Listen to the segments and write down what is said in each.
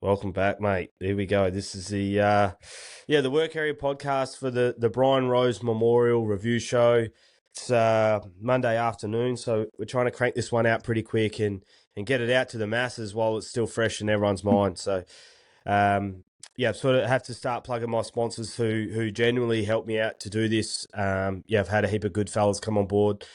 Welcome back, mate. Here we go. This is the work area podcast for the Brian Rose Memorial Review Show. It's Monday afternoon, so we're trying to crank this one out pretty quick and get it out to the masses while it's still fresh in everyone's mind. So, sort of have to start plugging my sponsors who genuinely helped me out to do this. I've had a heap of good fellas come on board.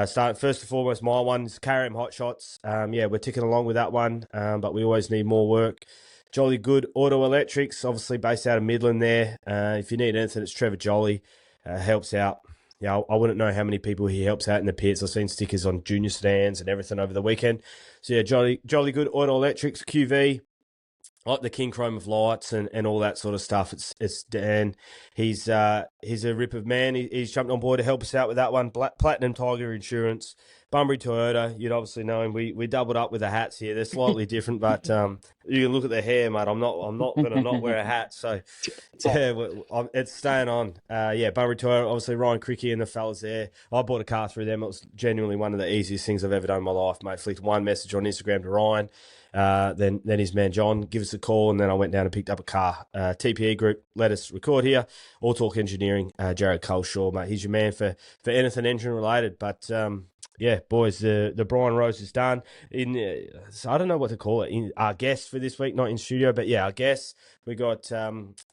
Starting first and foremost, my one is KRM Hot Shots. We're ticking along with that one, but we always need more work. Jolly Good Auto Electrics, obviously based out of Midland there. If you need anything, it's Trevor Jolly. Helps out. Yeah, I wouldn't know how many people he helps out in the pits. I've seen stickers on junior sedans and everything over the weekend. So yeah, Jolly Good Auto Electrics, QV. Like the King Chrome of lights and all that sort of stuff. It's Dan. He's a rip of man. He's jumped on board to help us out with that one. Platinum Tiger Insurance, Bunbury Toyota. You'd obviously know him. We doubled up with the hats here. They're slightly different, but you can look at the hair, mate. I'm not gonna not wear a hat. So yeah, it's staying on. Bunbury Toyota. Obviously Ryan Cricky and the fellas there. I bought a car through them. It was genuinely one of the easiest things I've ever done in my life, mate. Flicked one message on Instagram to Ryan. Then his man John give us a call, and then I went down and picked up a car. TPE Group let us record here. All Talk Engineering, Jared Coleshaw, mate. He's your man for anything engine related. But boys, the Brian Rose is done. So I don't know what to call it. Our guests for this week, not in studio, but our guests. We got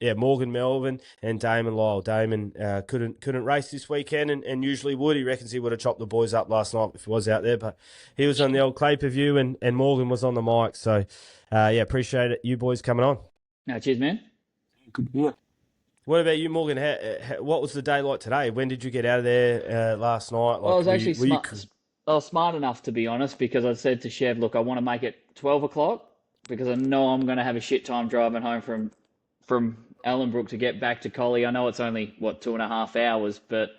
Morgan, Melvin, and Damon Lyall. Damon couldn't race this weekend, and usually would. He reckons he would have chopped the boys up last night if he was out there, but he was on the old clay per view, and Morgan was on the mic. So appreciate it, you boys coming on. No, cheers, man. Good to hear. What about you, Morgan? What was the day like today? When did you get out of there last night? Well, I was actually I was smart enough, to be honest, because I said to Chev, look, I want to make it 12 o'clock because I know I'm going to have a shit time driving home from Ellenbrook to get back to Collie. I know it's only, 2.5 hours, but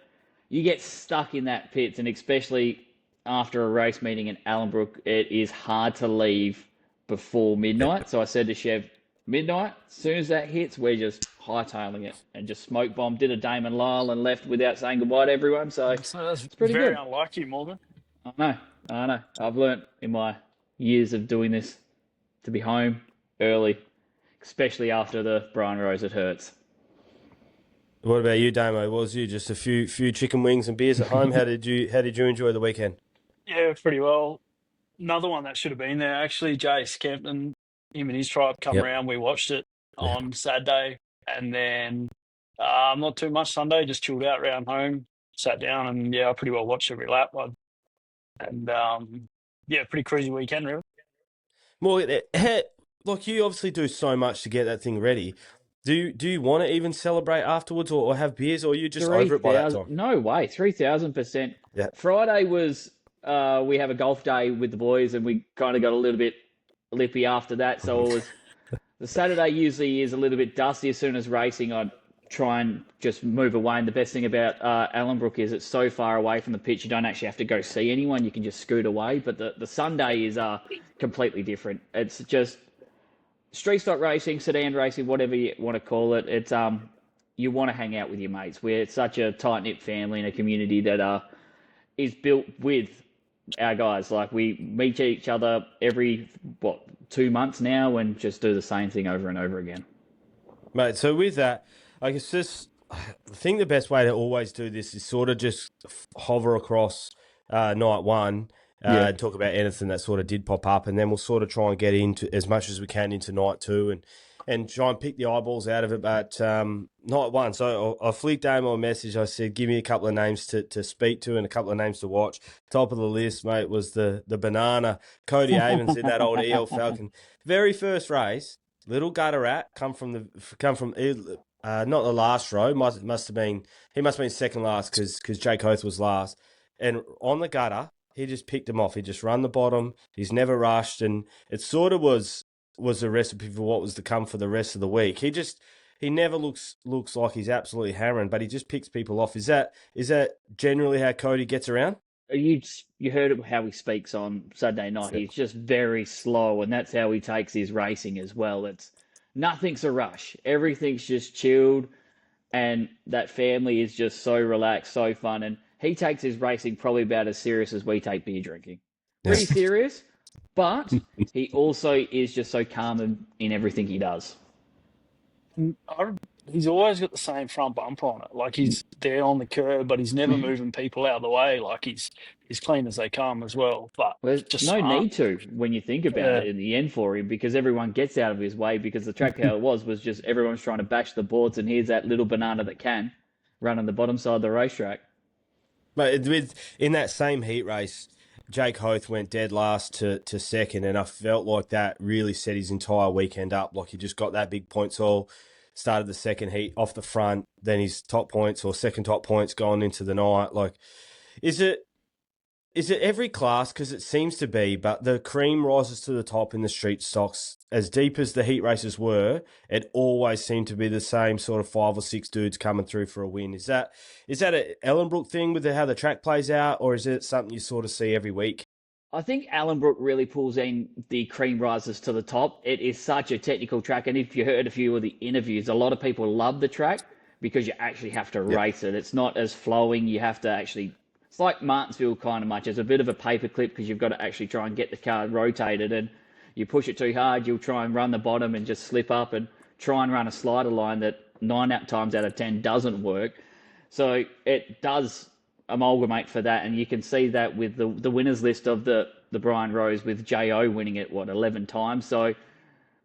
you get stuck in that pits, and especially after a race meeting in Ellenbrook, it is hard to leave before midnight. So I said to Chev, midnight, as soon as that hits, we're just hightailing it and just smoke bomb. Did a Damon Lyall and left without saying goodbye to everyone. So that's it's pretty very good. Unlike you, Morgan. I know. I've learnt in my years of doing this to be home early, especially after the Brian Rose. It hurts. What about you, Damo? Was you just a few chicken wings and beers at home? How did you enjoy the weekend? Yeah, pretty well. Another one that should have been there, actually, Jace Kempton, him and his tribe come around. We watched it on Saturday, and then not too much Sunday, just chilled out around home, sat down, and I pretty well watched every lap. Pretty crazy weekend, really. Morgan, look, you obviously do so much to get that thing ready. Do you want to even celebrate afterwards or have beers, or are you just over it by that time? No way, 3,000%. Yeah. Friday was we have a golf day with the boys, and we kind of got a little bit lippy after that. So it was the Saturday usually is a little bit dusty. As soon as racing, I'd try and just move away. And the best thing about Ellenbrook is it's so far away from the pitch, you don't actually have to go see anyone. You can just scoot away. But the Sunday is completely different. It's just street stock racing, sedan racing, whatever you want to call it. It's you want to hang out with your mates. We're such a tight-knit family and a community that is built with our guys. Like, we meet each other every 2 months now and just do the same thing over and over again. Mate, so with that, I guess I think the best way to always do this is sort of just hover across night one and talk about anything that sort of did pop up, and then we'll sort of try and get into as much as we can into night two and try and pick the eyeballs out of it. But night one, so I flicked Damon a message. I said, give me a couple of names to speak to and a couple of names to watch. Top of the list, mate, was the banana, Cody Avens in that old EL Falcon. Very first race, little gutter rat, come from not the last row. He must have been second last because Jake Hoth was last. And on the gutter, he just picked him off. He just run the bottom. He's never rushed, and it sort of was the recipe for what was to come for the rest of the week. He never looks like he's absolutely hammering, but he just picks people off. Is that generally how Cody gets around? You heard how he speaks on Saturday night. He's just very slow, and that's how he takes his racing as well. It's nothing's a rush. Everything's just chilled, and that family is just so relaxed, so fun. And he takes his racing probably about as serious as we take beer drinking. Pretty serious, but he also is just so calm in everything he does. He's always got the same front bumper on it. Like, he's there on the curb, but he's never moving people out of the way. Like, he's clean as they come as well. But There's just no smart. need to when you think about it in the end for him, because everyone gets out of his way, because the track how it was just everyone's trying to bash the boards, and here's that little banana that can run on the bottom side of the racetrack. But in that same heat race, Jake Hoth went dead last to second, and I felt like that really set his entire weekend up. Like, he just got that big points haul, started the second heat off the front, then his top points or second top points going into the night. Like, is it every class? Because it seems to be, but the cream rises to the top in the street stocks. As deep as the heat races were, it always seemed to be the same sort of 5 or 6 dudes coming through for a win. Is that an Ellenbrook thing with how the track plays out, or is it something you sort of see every week? I think Ellenbrook really pulls in the cream rises to the top. It is such a technical track, and if you heard a few of the interviews, a lot of people love the track because you actually have to race it. It's not as flowing. You have to actually... It's like Martinsville kind of much. It's a bit of a paperclip because you've got to actually try and get the car rotated, and you push it too hard, you'll try and run the bottom and just slip up and try and run a slider line that 9 times out of 10 doesn't work. So it does amalgamate for that, and you can see that with the winners list of the Brian Rose, with J.O. winning it, 11 times. So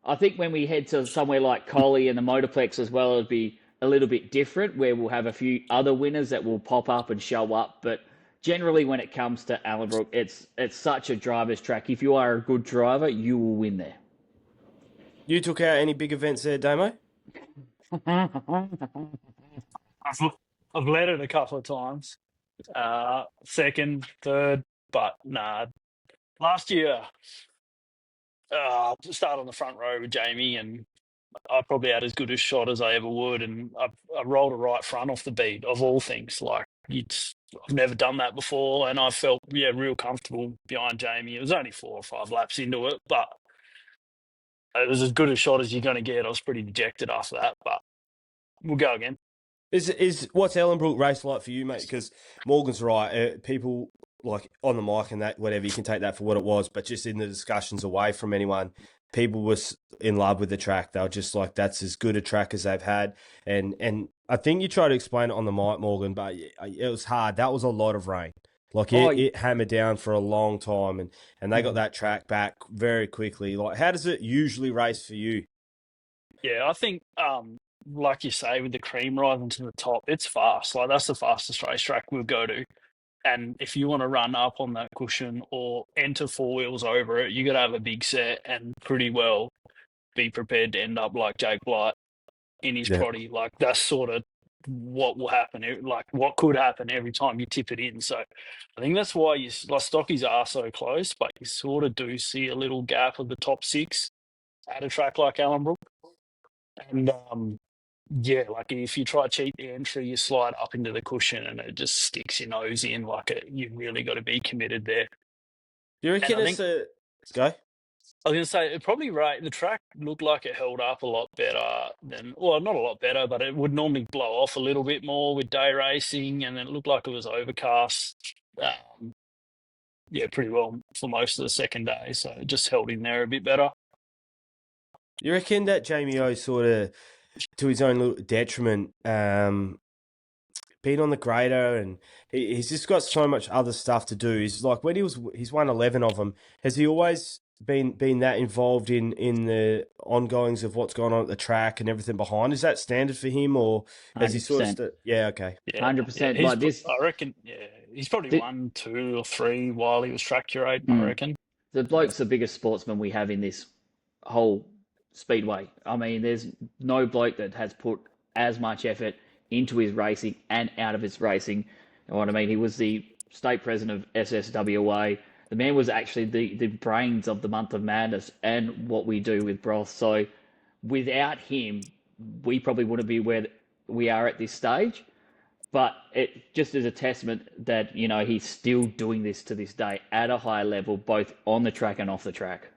I think when we head to somewhere like Collie and the Motorplex as well, it'll be a little bit different, where we'll have a few other winners that will pop up and show up. But generally, when it comes to Ellenbrook, it's such a driver's track. If you are a good driver, you will win there. You took out any big events there, Damo? I've led it a couple of times. Second, third, but nah. Last year, started on the front row with Jamie, and I probably had as good a shot as I ever would, and I rolled a right front off the beat, of all things. Like, I've never done that before, and I felt real comfortable behind Jamie. It was only 4 or 5 laps into it, but it was as good a shot as you're going to get. I was pretty dejected after that, but we'll go again. Is what's Ellenbrook race like for you, mate? Because Morgan's right. People like on the mic and that, whatever, you can take that for what it was, but just in the discussions away from anyone, people were in love with the track. They were just like, that's as good a track as they've had. And I think you tried to explain it on the mic, Morgan, but it was hard. That was a lot of rain. Like, it hammered down for a long time, and they got that track back very quickly. Like, how does it usually race for you? Yeah, I think, like you say, with the cream rising to the top, it's fast. Like, that's the fastest racetrack we'll go to. And if you want to run up on that cushion or enter 4 wheels over it, you got to have a big set and pretty well be prepared to end up like Jake Blight in his proddy. Like, that's sort of what will happen. Like, what could happen every time you tip it in. So I think that's why stockies are so close, but you sort of do see a little gap of the top 6 at a track like Ellenbrook. And like, if you try to cheat the entry, you slide up into the cushion and it just sticks your nose in. Like, you really got to be committed there. You reckon it's a go? I was going to say, the track looked like it held up a lot better than, well, not a lot better, but it would normally blow off a little bit more with day racing, and it looked like it was overcast. Pretty well for most of the second day, so it just held in there a bit better. You reckon that Jamie O sort of, to his own little detriment, been on the grader, and he's just got so much other stuff to do. He's like, when he's won 11 of them. Has he always been that involved in the ongoings of what's going on at the track and everything behind? Is that standard for him, or has he sort of... okay. 100%. Yeah, like this, I reckon, he's probably 1, 2 or 3 while he was track curating, I reckon. The bloke's the biggest sportsman we have in this whole speedway. I mean, there's no bloke that has put as much effort into his racing and out of his racing. You know what I mean? He was the state president of SSWA. The man was actually the brains of the Month of Madness and what we do with Broth. So without him, we probably wouldn't be where we are at this stage. But it just is a testament that, he's still doing this to this day at a high level, both on the track and off the track.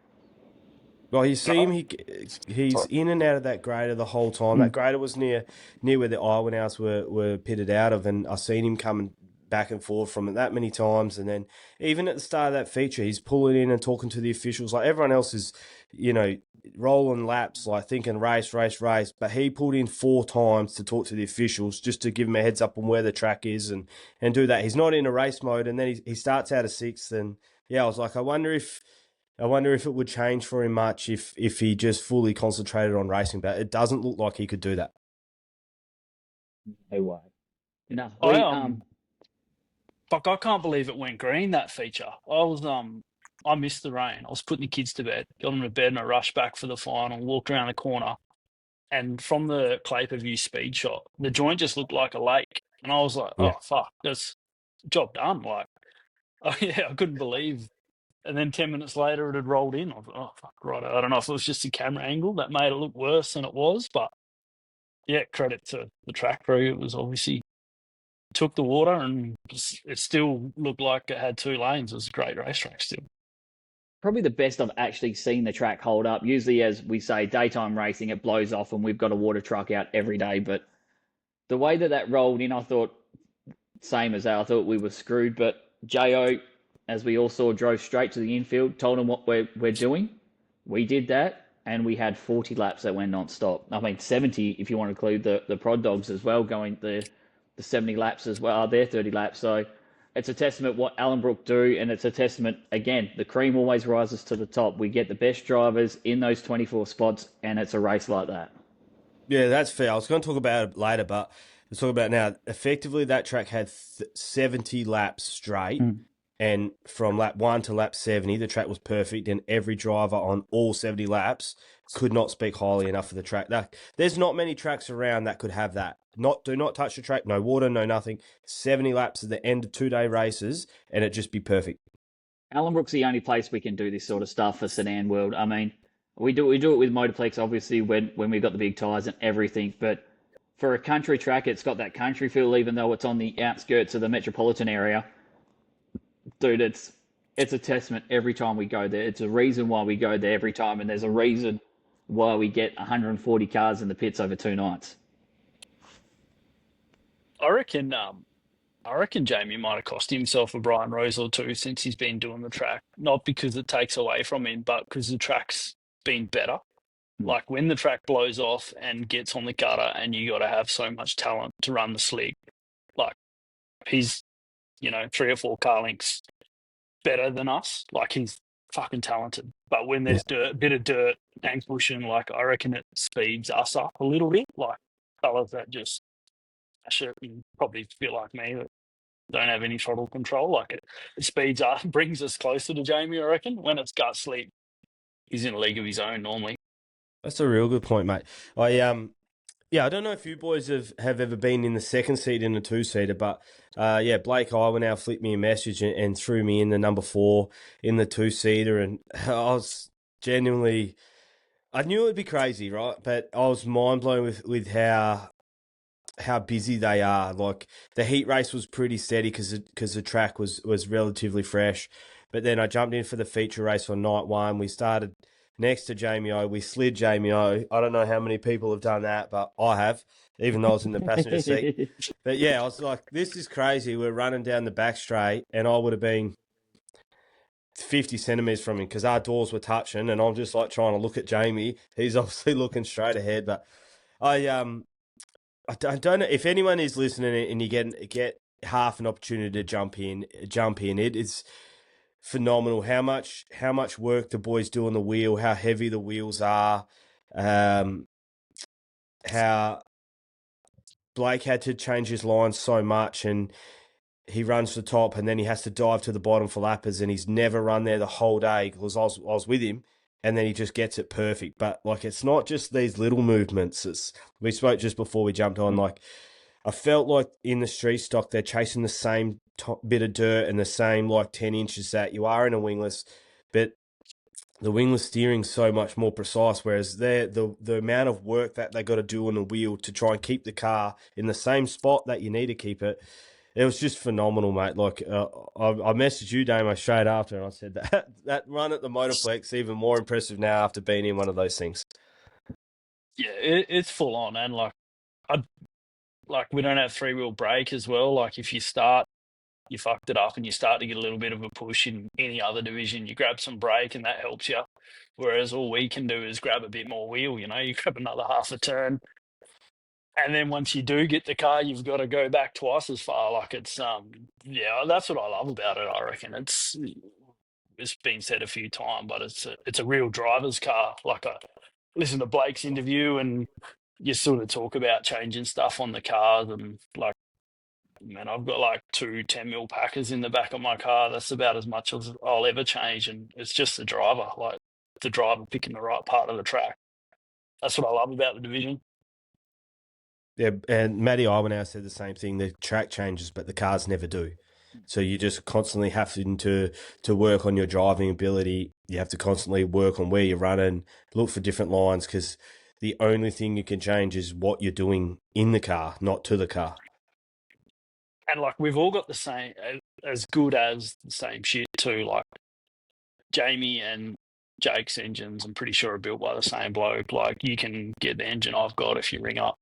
Well, you see him, he's in and out of that grader the whole time. That grader was near where the Iwanows were pitted out of, and I seen him coming back and forth from it that many times. And then even at the start of that feature, he's pulling in and talking to the officials. Like everyone else is, rolling laps, like thinking race. But he pulled in 4 times to talk to the officials just to give him a heads up on where the track is and do that. He's not in a race mode. And then he starts out of 6th. And yeah, I was like, I wonder if it would change for him much if he just fully concentrated on racing. But it doesn't look like he could do that. No way. No, Fuck, I can't believe it went green, that feature. I missed the rain. I was putting the kids to bed, got them to bed, and I rushed back for the final, walked around the corner, and from the Claper View speed shot, the joint just looked like a lake. And I was like, Yeah. oh, fuck, that's job done. Like, oh, yeah, I couldn't believe. And then 10 minutes later, it had rolled in. I thought, oh, fuck, right. I don't know if it was just a camera angle that made it look worse than it was, but yeah, credit to the track crew. It was obviously took the water, and it still looked like it had 2 lanes. It was a great racetrack still. Probably the best I've actually seen the track hold up. Usually, as we say, daytime racing, it blows off and we've got a water truck out every day. But the way that rolled in, I thought, same as that, I thought we were screwed. But Jo, as we all saw, drove straight to the infield, told him what we're doing. We did that, and we had 40 laps that went non-stop. I mean, 70 if you want to include the prod dogs as well, going the 70 laps as well, their 30 laps. So it's a testament what Ellenbrook do, and it's a testament, again, the cream always rises to the top. We get the best drivers in those 24 spots, and it's a race like that. Yeah, that's fair. I was going to talk about it later, but let's talk about it now. Effectively, that track had 70 laps straight, and from lap 1 to lap 70, the track was perfect, and every driver on all 70 laps could not speak highly enough of the track. There's not many tracks around that could have that. Do not touch the track, no water, no nothing. 70 laps at the end of 2-day races, and it'd just be perfect. Ellenbrook's the only place we can do this sort of stuff for Sedan World. I mean, we do it with Motorplex, obviously, when we've got the big tyres and everything, but for a country track, it's got that country feel, even though it's on the outskirts of the metropolitan area. Dude, it's a testament every time we go there. It's a reason why we go there every time, and there's a reason why we get 140 cars in the pits over 2 nights. I reckon Jamie might have cost himself a Brian Rose or 2 since he's been doing the track. Not because it takes away from him, but because the track's been better. Like when the track blows off and gets on the gutter, and you got to have so much talent to run the slick. Like he's, 3 or 4 car lengths better than us. Like he's fucking talented. But when there's bit of dirt and cushion, like I reckon it speeds us up a little bit. Like fellas that just probably feel like me that don't have any throttle control. Like it speeds up, brings us closer to Jamie, I reckon. When it's gut sleep, he's in a league of his own normally. That's a real good point, mate. I don't know if you boys have ever been in the second seat in a 2-seater, but Blake Iwanow flipped me a message and threw me in the number 4 in the 2-seater, and I was genuinely, I knew it would be crazy, right? But I was mind blown with how busy they are. Like the heat race was pretty steady because the track was relatively fresh, but then I jumped in for the feature race on night 1. We started next to Jamie O. We slid Jamie O. I don't know how many people have done that, but I have, even though I was in the passenger seat. But yeah, I was like, this is crazy. We're running down the back straight, and I would have been 50 centimetres from him because our doors were touching, and I'm just like trying to look at Jamie. He's obviously looking straight ahead, but I don't know if anyone is listening and you get half an opportunity to jump in. It is phenomenal how much work the boys do on the wheel, how heavy the wheels are, how Blake had to change his lines so much, and he runs to the top and then he has to dive to the bottom for lappers, and he's never run there the whole day because I was with him, and then he just gets it perfect. But like, it's not just these little movements. We spoke just before we jumped on, like I felt like in the street stock they're chasing the same bit of dirt and the same like 10 inches that you are in a wingless, but the wingless steering's so much more precise, whereas the amount of work that they got to do on the wheel to try and keep the car in the same spot that you need to keep it, it was just phenomenal, mate. Like I messaged you, Damo, straight after, and I said that run at the Motorplex even more impressive now after being in one of those things. Yeah, it's full on, and like we don't have 3-wheel brake as well. Like if you start you fucked it up and you start to get a little bit of a push in any other division, you grab some brake and that helps you. Whereas all we can do is grab a bit more wheel, you grab another half a turn. And then once you do get the car, you've got to go back twice as far. Like it's, that's what I love about it. I reckon it's been said a few times, but it's a real driver's car. Like I listen to Blake's interview and you sort of talk about changing stuff on the cars and like, man, I've got like 2 10mm packers in the back of my car. That's about as much as I'll ever change. And it's just the driver, like the driver picking the right part of the track. That's what I love about the division. Yeah, and Matty Iwanau said the same thing. The track changes, but the cars never do. So you just constantly having to work on your driving ability. You have to constantly work on where you're running, look for different lines, because the only thing you can change is what you're doing in the car, not to the car. And like we've all got the same, as good as the same shit too. Like Jamie and Jake's engines, I'm pretty sure are built by the same bloke. Like you can get the engine I've got if you ring up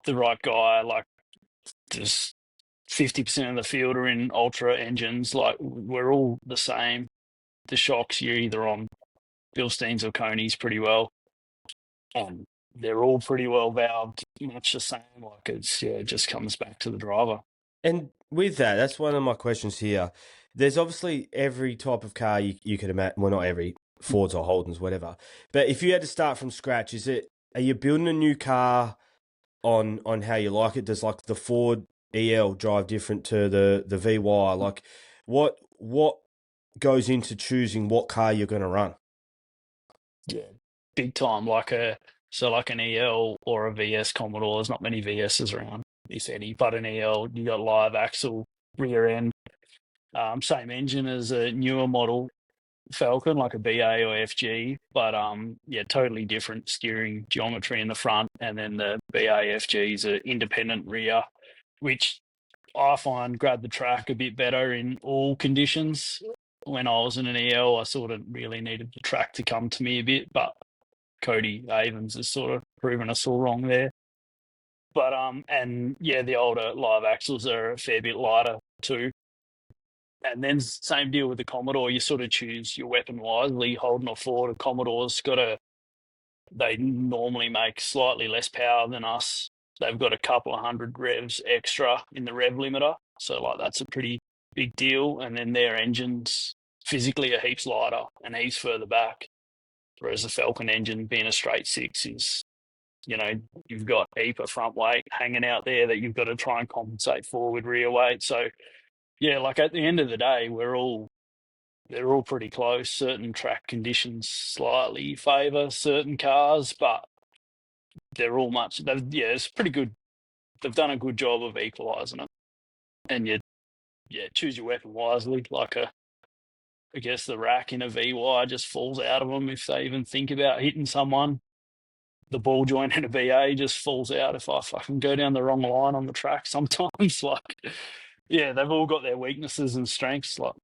the right guy. Like just 50% of the field are in ultra engines. Like we're all the same. The shocks, you're either on Bilsteins or Coney's pretty well. They're all pretty well valved, much the same. Like it just comes back to the driver. And with that, that's one of my questions here. There's obviously every type of car you could imagine. Well, not every, Fords or Holdens, whatever. But if you had to start from scratch, are you building a new car on how you like it? Does like the Ford EL drive different to the VY? Like what goes into choosing what car you're going to run? Yeah, big time. Like an EL or a VS Commodore. There's not many VSs around, if any, but an EL, you got live axle, rear end, same engine as a newer model Falcon, like a BA or FG, but totally different steering geometry in the front, and then the BA FG is an independent rear, which I find grab the track a bit better in all conditions. When I was in an EL, I sort of really needed the track to come to me a bit, but Cody Avens has sort of proven us all wrong there. But the older live axles are a fair bit lighter too. And then same deal with the Commodore. You sort of choose your weapon wisely. Holden or Ford, a Commodore's they normally make slightly less power than us. They've got a couple of 100 revs extra in the rev limiter. So like that's a pretty big deal. And then their engines physically are heaps lighter and heaps further back. Whereas the Falcon engine being a straight 6 is, you've got a heap of front weight hanging out there that you've got to try and compensate for with rear weight. So yeah, like at the end of the day, they're all pretty close. Certain track conditions slightly favour certain cars, but they're all it's pretty good. They've done a good job of equalising it. And choose your weapon wisely. Like I guess the rack in a VY just falls out of them if they even think about hitting someone. The ball joint in a BA just falls out if I fucking go down the wrong line on the track sometimes. Like, yeah, they've all got their weaknesses and strengths. Like,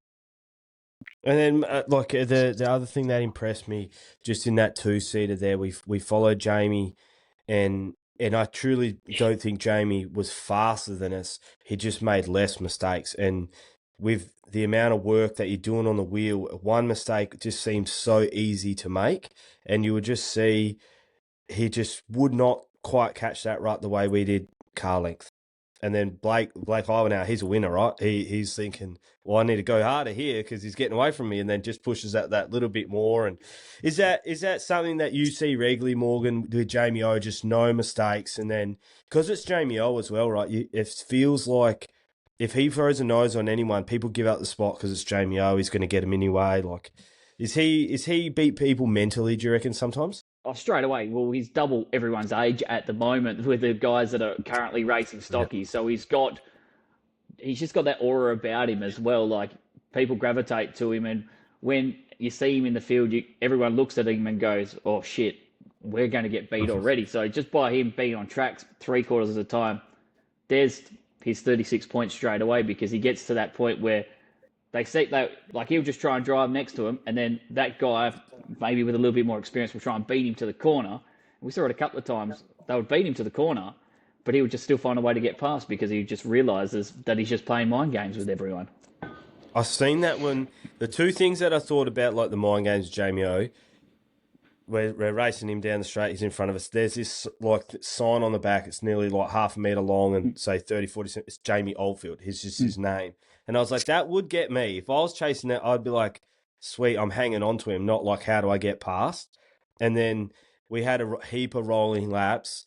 and then the other thing that impressed me just in that 2-seater there, we followed Jamie, and I truly don't think Jamie was faster than us. He just made less mistakes, and with the amount of work that you're doing on the wheel, one mistake just seemed so easy to make, and you would just see he just would not quite catch that right the way we did car length. And then Blake Iwanau, he's a winner, right? He's thinking, well, I need to go harder here because he's getting away from me, and then just pushes that little bit more. And is that something that you see regularly, Morgan, with Jamie O, just no mistakes? And then, because it's Jamie O as well, right? It feels like if he throws a nose on anyone, people give up the spot because it's Jamie O. He's going to get him anyway. Like, is he beat people mentally, do you reckon, sometimes? Oh, straight away. Well, he's double everyone's age at the moment with the guys that are currently racing stockies. Yep. So he's just got that aura about him as well. Like people gravitate to him, and when you see him in the field, everyone looks at him and goes, "Oh shit, we're going to get beat already." So just by him being on tracks 3/4 of the time, there's his 36 points straight away, because he gets to that point where they see that, like, he'll just try and drive next to him, and then that guy, maybe with a little bit more experience, will try and beat him to the corner. And we saw it a couple of times. They would beat him to the corner, but he would just still find a way to get past because he just realizes that he's just playing mind games with everyone. I've seen that when the two things that I thought about, like the mind games, Jamie O, we're racing him down the straight, he's in front of us. There's this like sign on the back, it's nearly like half a metre long and say 30, 40 centimetres. It's Jamie Oldfield, it's just his name. And I was like, that would get me. If I was chasing that, I'd be like, sweet, I'm hanging on to him, not like, how do I get past? And then we had a heap of rolling laps,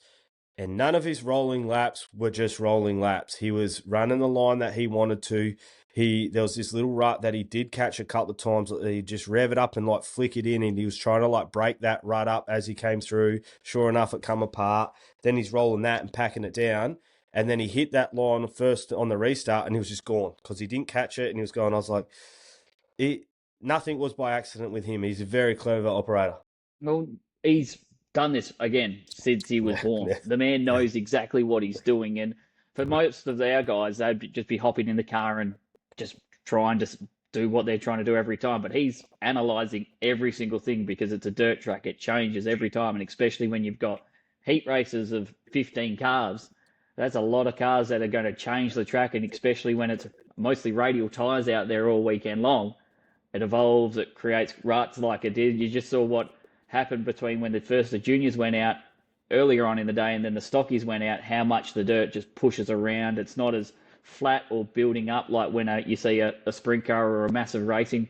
and none of his rolling laps were just rolling laps. He was running the line that he wanted to. There was this little rut that he did catch a couple of times. He just rev it up and like flick it in, and he was trying to like break that rut up as he came through. Sure enough, it come apart. Then he's rolling that and packing it down. And then he hit that line first on the restart, and he was just gone because he didn't catch it, and he was gone. I was like, nothing was by accident with him. He's a very clever operator. Well, he's done this again since he was born. The man knows exactly what he's doing, and for most of our guys, they'd just be hopping in the car and just trying to do what they're trying to do every time. But he's analysing every single thing because it's a dirt track. It changes every time, and especially when you've got heat races of 15 cars, that's a lot of cars that are going to change the track, and especially when it's mostly radial tyres out there all weekend long. It evolves, it creates ruts like it did. You just saw what happened between when the juniors went out earlier on in the day and then the stockies went out, how much the dirt just pushes around. It's not as flat or building up like when you see a sprint car or a massive racing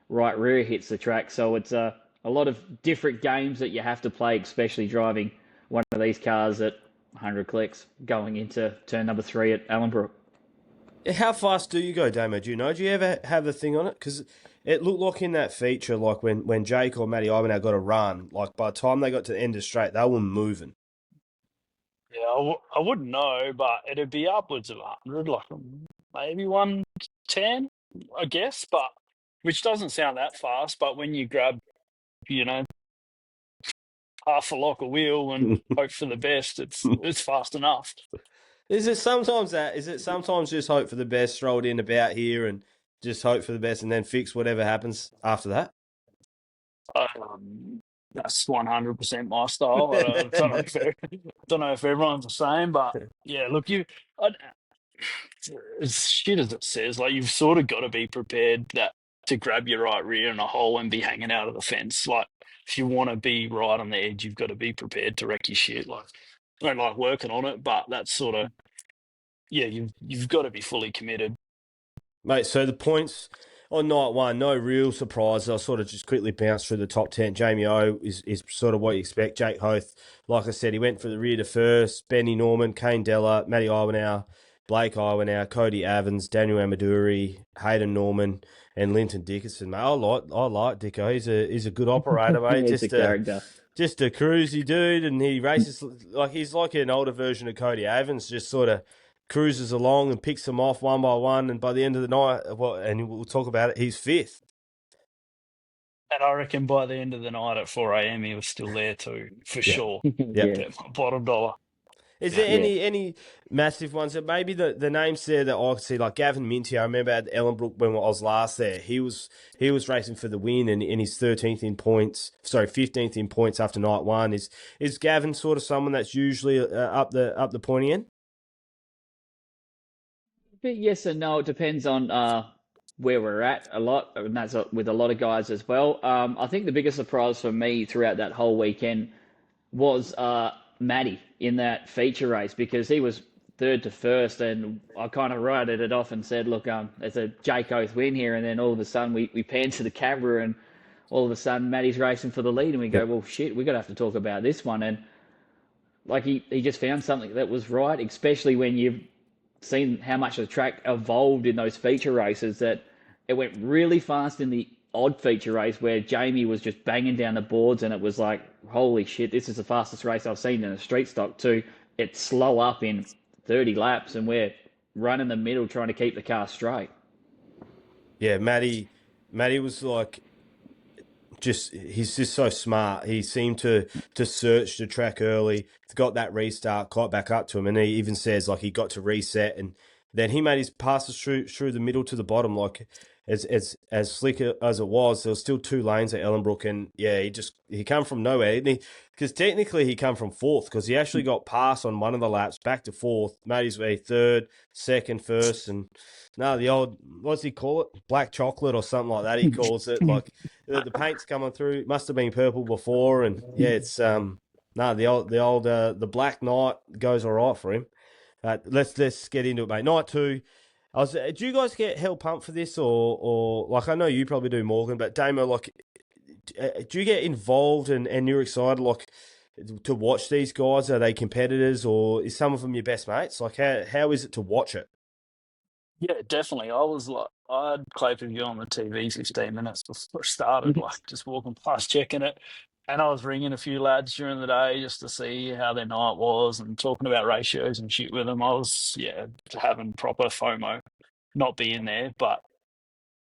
right rear hits the track. So it's a lot of different games that you have to play, especially driving one of these cars at 100 clicks going into turn number 3 at Ellenbrook. How fast do you go, Damo? Do you know? Do you ever have a thing on it? Because it looked like in that feature, like when Jake or Matty Iwanau got a run, like by the time they got to the end of straight, they were moving. Yeah, I wouldn't know, but it'd be upwards of 100, like maybe 110, I guess, but which doesn't sound that fast. But when you grab, half a lock of wheel and hope for the best, it's fast enough. Is it sometimes just hope for the best, throw it in about here and just hope for the best and then fix whatever happens after that? That's 100% my style. I don't know if everyone's the same, but yeah, look, as shit as it says, like you've sort of got to be prepared to grab your right rear in a hole and be hanging out of the fence. Like if you want to be right on the edge, you've got to be prepared to wreck your shit. Like I don't like working on it, but that's sort of, yeah, you've got to be fully committed. Mate, so the points on night one, no real surprise. I'll sort of just quickly bounce through the top 10. Jamie O is sort of what you expect. Jake Hoth, like I said, he went for the rear to first. Benny Norman, Kane Della, Matty Iwanau, Blake Iwanau, Cody Evans, Daniel Amaduri, Hayden Norman, and Linton Dickinson. Mate, I like Dicko. He's a good operator, mate. He's a character. Just a cruisy dude, and he races like he's like an older version of Cody Evans, just sort of cruises along and picks them off one by one, and by the end of the night, and we'll talk about it, he's 5th. And I reckon by the end of the night at 4 a.m, he was still there too, for sure. Yeah. My bottom dollar. Is there any massive ones that maybe the names there that I could see, like Gavin Minty? I remember at Ellenbrook when I was last there, he was racing for the win and he's 15th in points after night one. Is Gavin sort of someone that's usually up the pointy end? But yes and no. It depends on where we're at a lot, and that's with a lot of guys as well. I think the biggest surprise for me throughout that whole weekend was Matty in that feature race, because he was 3rd to 1st, and I kind of rated it off and said, look, it's a Jake Oath win here, and then all of a sudden we pan to the camera and all of a sudden Matty's racing for the lead, and we go, well, shit, we're going to have to talk about this one. And like he just found something that was right, especially when you've seen how much the track evolved in those feature races, that it went really fast in the odd feature race where Jamie was just banging down the boards, and it was like, holy shit, this is the fastest race I've seen in a street stock too. It's slow up in 30 laps and we're running the middle trying to keep the car straight. Yeah, Matty was like, he's just so smart. He seemed to search the track early, got that restart, caught back up to him, and he even says like he got to reset, and then he made his passes through the middle to the bottom. Like it's as slick as it was. There was still 2 lanes at Ellenbrook, and yeah, he come from nowhere, didn't he? Because technically he come from 4th, because he actually got passed on one of the laps back to 4th. Matty's way 3rd, 2nd, 1st, and no, the old, what's he call it? Black chocolate or something like that. He calls it. Like the paint's coming through. It must have been purple before, and yeah, it's the Black Knight goes all right for him. Let's get into it, mate. Night 2. Do you guys get hell pumped for this, or like I know you probably do, Morgan, but Damo, like, do you get involved and you're excited like to watch these guys? Are they competitors, or is some of them your best mates? Like how is it to watch it? Yeah, definitely. I'd play with you on the TV 15 minutes before it started, like just walking past, checking it. And I was ringing a few lads during the day just to see how their night was and talking about ratios and shit with them. I was, having proper FOMO not being there. But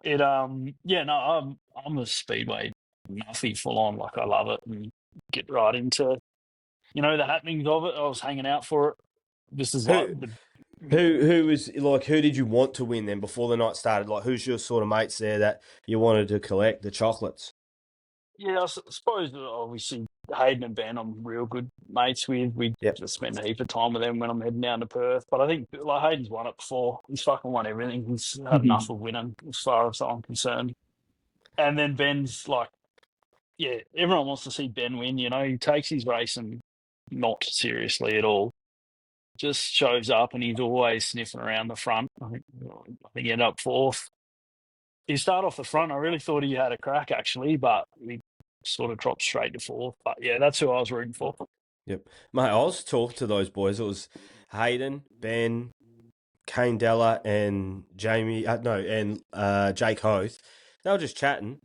I'm a Speedway nuffy full on. Like, I love it and get right into, the happenings of it. I was hanging out for it. This is like Who the who was like, who did you want to win then before the night started? Like, who's your sort of mates there that you wanted to collect the chocolates? Yeah, I suppose obviously Hayden and Ben, I'm real good mates with. We Yep. just spend a heap of time with them when I'm heading down to Perth. But I think like Hayden's won it before. He's fucking won everything. He's had enough of winning, as far as I'm concerned. And then Ben's like, yeah, everyone wants to see Ben win. He takes his racing not seriously at all. Just shows up and he's always sniffing around the front. I think he ended up 4th. He started off the front. I really thought he had a crack, actually, but he sort of dropped straight to 4th. But yeah, that's who I was rooting for. Yep, mate. I was talking to those boys. It was Hayden, Ben, Kane Della, and Jamie. Jake Hoth. They were just chatting,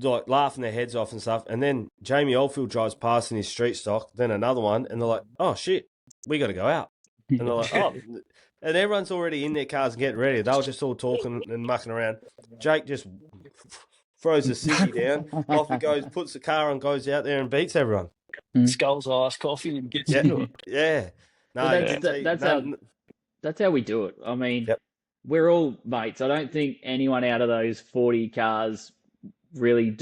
like laughing their heads off and stuff. And then Jamie Oldfield drives past in his street stock. Then another one, and they're like, "Oh shit, we got to go out." And they're like, "Oh." And everyone's already in their cars and getting ready. They were just all talking and mucking around. Jake just throws the ciggy down, off he goes, puts the car on, goes out there and beats everyone. Skulls iced coffee and gets into it. Yeah. No, that's how we do it. I mean, Yep. we're all mates. I don't think anyone out of those 40 cars really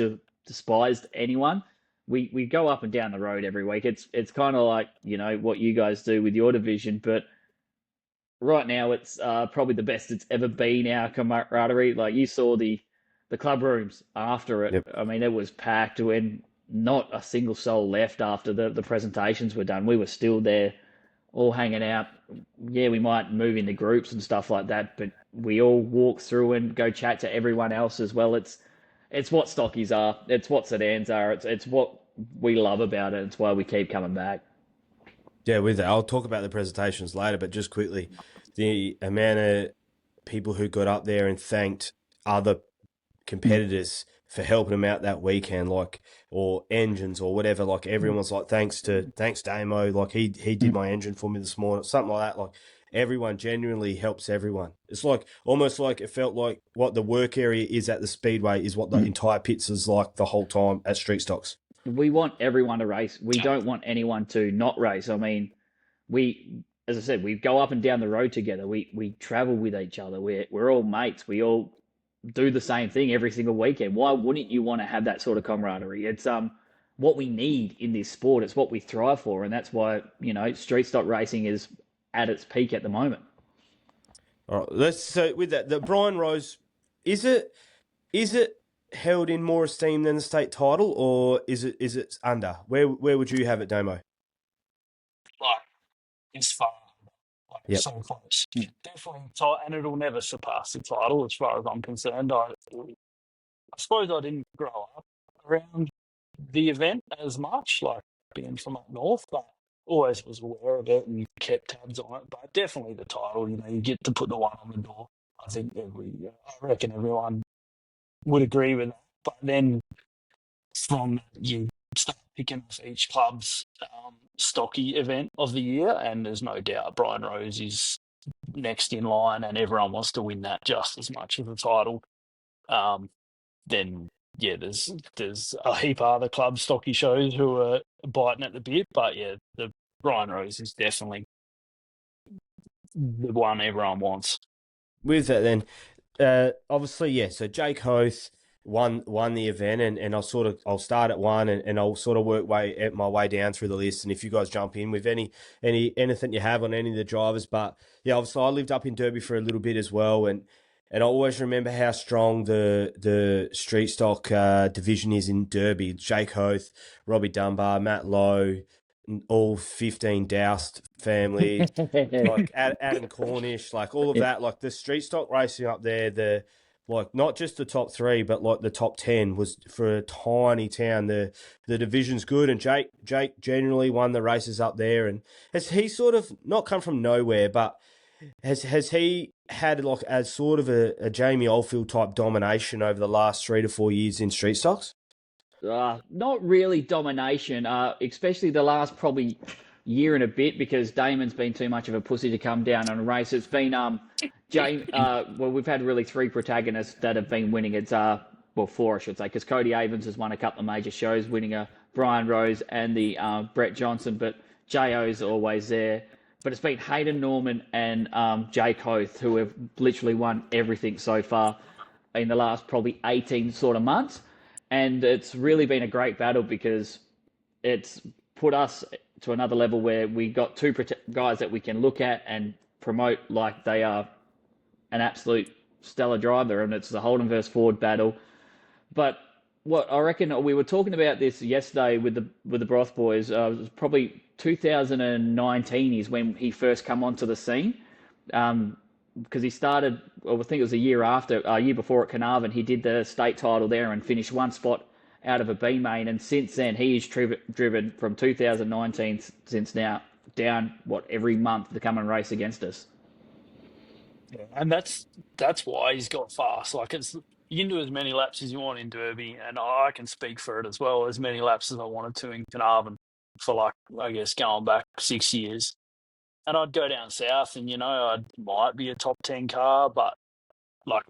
despised anyone. We go up and down the road every week. It's kind of like, what you guys do with your division, but right now it's probably the best it's ever been, our camaraderie. Like, you saw the club rooms after it. Yep. I mean, it was packed when not a single soul left after the presentations were done. We were still there, all hanging out. Yeah, we might move into groups and stuff like that, but we all walk through and go chat to everyone else as well. It's what stockies are. It's what sedans are. It's what we love about it. It's why we keep coming back. Yeah, with that, I'll talk about the presentations later, but just quickly, the amount of people who got up there and thanked other competitors for helping them out that weekend, like, or engines or whatever. Like, everyone's like, thanks Damo, like he did my engine for me this morning, something like that. Like, everyone genuinely helps everyone. It's like almost like it felt like what the work area is at the Speedway is what the entire pits is like the whole time at Street Stocks. We want everyone to race. We don't want anyone to not race. I mean, as I said, we go up and down the road together. We travel with each other. We're all mates. We all do the same thing every single weekend. Why wouldn't you want to have that sort of camaraderie? It's what we need in this sport. It's what we thrive for, and that's why street stock racing is at its peak at the moment. All right, so with that, the Brian Rose, is it held in more esteem than the state title, or is it under? Where would you have it, Damo? Like, it's far. Yep. So close. Definitely tight, and it'll never surpass the title as far as I'm concerned. I suppose I didn't grow up around the event as much, like being from up north, but always was aware of it and kept tabs on it. But definitely the title, you get to put the one on the door. I think I reckon everyone would agree with that. But then from you start picking off each club's stocky event of the year, and there's no doubt Brian Rose is next in line, and everyone wants to win that just as much as the title. Then yeah, there's a heap of other club stocky shows who are biting at the bit, but yeah, the Brian Rose is definitely the one everyone wants. With that, then, obviously, yeah. So Jake Hoth won the event, and I'll start at one, and I'll sort of work my way down through the list. And if you guys jump in with anything you have on any of the drivers, but yeah, obviously I lived up in Derby for a little bit as well, and I always remember how strong the street stock division is in Derby. Jake Hoth, Robbie Dunbar, Matt Lowe, all 15 Doust family, like Adam Cornish, like all of that, like the street stock racing up there, like not just the top three, but like the top 10 was for a tiny town. The division's good, and Jake generally won the races up there. And has he sort of not come from nowhere, but has he had like as sort of a Jamie Oldfield type domination over the last 3 to 4 years in street stocks? Not really domination, especially the last probably year and a bit, because Damon's been too much of a pussy to come down on a race. It's been well, we've had really three protagonists that have been winning. It's well, four I should say, because Cody Avens has won a couple of major shows, winning a Brian Rose and the Brett Johnson, but JO's always there. But it's been Hayden Norman and Jake Hoth who have literally won everything so far in the last probably 18 sort of months. And it's really been a great battle because it's put us to another level where we got two guys that we can look at and promote like they are an absolute stellar driver, and it's the Holden versus Ford battle. But what I reckon, we were talking about this yesterday with the Broth boys. It was probably 2019 is when he first come onto the scene. Because he started, well, I think it was a year before at Carnarvon, he did the state title there and finished one spot out of a B main. And since then, he's driven from 2019 since now down, every month to come and race against us. Yeah, and that's why he's got fast. Like, you can do as many laps as you want in Derby, and I can speak for it as well, as many laps as I wanted to in Carnarvon for, like, I guess going back 6 years. And I'd go down south, and I might be a top 10 car, but like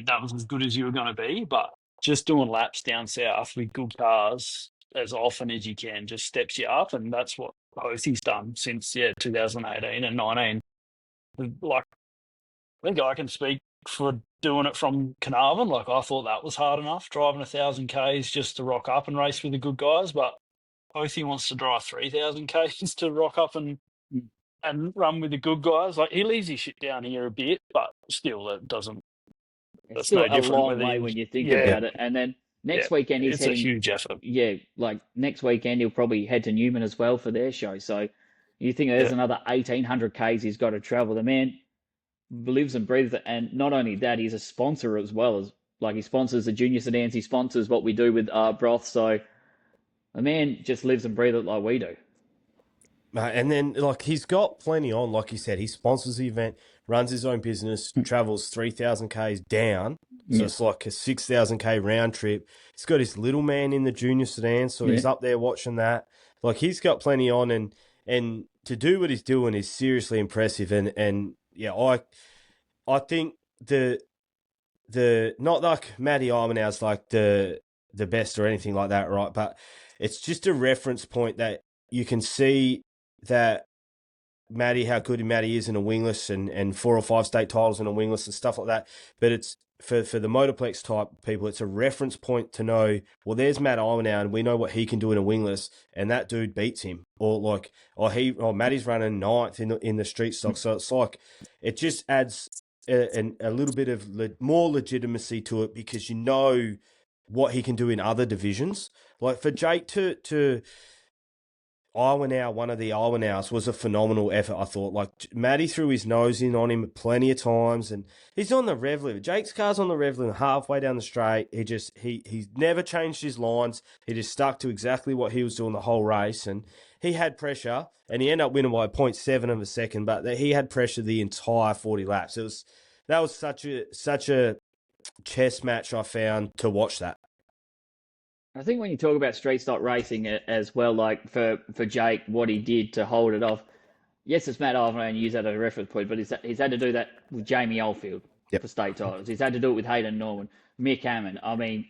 that was as good as you were going to be. But just doing laps down south with good cars as often as you can just steps you up, and that's what Hoth's done since 2018 and 19. Like, I think I can speak for doing it from Carnarvon. Like, I thought that was hard enough, driving 1,000 Ks just to rock up and race with the good guys, but Hoth wants to drive 3,000 Ks to rock up and run with the good guys. Like, he leaves his shit down here a bit, but still, that doesn't. It's still a long way when you think about it. And then next weekend he's heading. It's a huge effort. Yeah, like next weekend he'll probably head to Newman as well for their show. So you think there's another 1,800 Ks he's got to travel. The man lives and breathes it, and not only that, he's a sponsor as well. As like, he sponsors the junior sedans, he sponsors what we do with Broth. So the man just lives and breathes it like we do. And then, like, he's got plenty on. Like you said, he sponsors the event, runs his own business, travels 3,000 Ks down. So it's like a 6,000 K round trip. He's got his little man in the junior sedan, so he's up there watching that. Like, he's got plenty on, and to do what he's doing is seriously impressive. And yeah, I think the not like Matty Iwanau's like the best or anything like that, right? But it's just a reference point that you can see that how good Matty is in a wingless, and 4 or 5 state titles in a wingless and stuff like that. But it's for the Motorplex type people, it's a reference point to know, well, there's Matt Iwanau, and we know what he can do in a wingless, and that dude beats him. Or Matty's running 9th in the street stock. So it's like, it just adds a little bit of more legitimacy to it, because you know what he can do in other divisions. Like, for Jake to Iwanow, one of the Iwanows, was a phenomenal effort, I thought. Like, Matty threw his nose in on him plenty of times, and he's on the rev limit. Jake's car's on the rev limit halfway down the straight. He's never changed his lines. He just stuck to exactly what he was doing the whole race, and he had pressure, and he ended up winning by 0.7 of a second, but he had pressure the entire 40 laps. That was such a chess match, I found, to watch that. I think when you talk about street stock racing as well, like for Jake, what he did to hold it off, yes, it's Matt Ivanhoe and use that as a reference point, but he's had to do that with Jamie Oldfield for state titles. He's had to do it with Hayden Norman, Mick Hammond. I mean,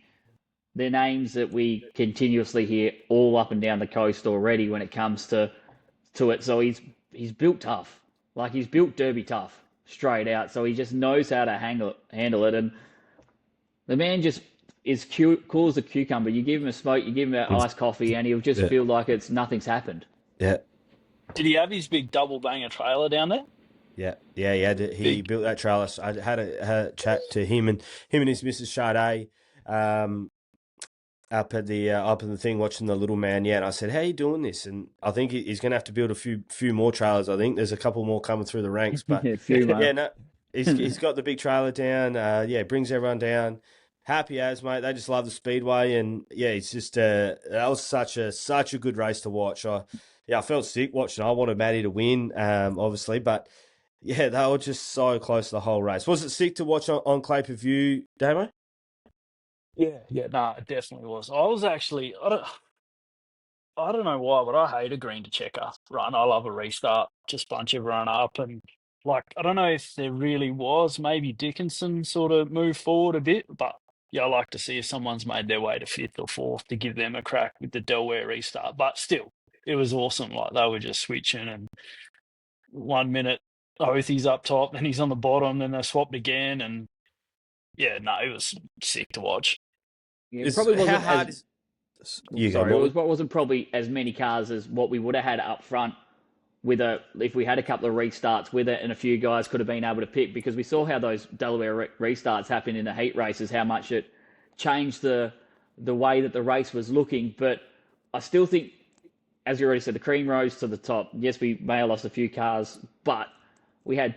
they're names that we continuously hear all up and down the coast already when it comes to it. So he's built tough. Like, he's built Derby tough. straight out. So he just knows how to handle it. And the man just is cool as a cucumber. You give him a smoke, you give him an iced coffee, and he'll just feel like nothing's happened. Yeah. Did he have his big double banger trailer down there? Yeah, he built that trailer. I had a chat to him and his Mrs. Sade, up in the thing watching the little man. Yeah, and I said, "How are you doing this?" And I think he's going to have to build a few more trailers. I think there's a couple more coming through the ranks, but he's got the big trailer down. Brings everyone down. Happy as, mate. They just love the speedway, and it's just that was such a good race to watch. I felt sick watching. I wanted Matty to win, obviously, but. Yeah, they were just so close the whole race. Was it sick to watch on Clay Per View, Damo? Yeah, no, it definitely was. I was actually, I don't know why, but I hate a green to checker run. I love a restart, just bunch everyone up. And, I don't know if there really was. Maybe Dickinson sort of moved forward a bit, but I like to see if someone's made their way to fifth or fourth to give them a crack with the Delaware restart. But still, it was awesome. They were just switching, and 1 minute, Hoath up top, then he's on the bottom, then they swapped again, and it was sick to watch. Yeah, it probably wasn't it wasn't probably as many cars as what we would have had up front if we had a couple of restarts with it, and a few guys could have been able to pick, because we saw how those Delaware restarts happened in the heat races, how much it changed the way that the race was looking. But I still think, as you already said, the cream rose to the top. Yes, we may have lost a few cars, but we had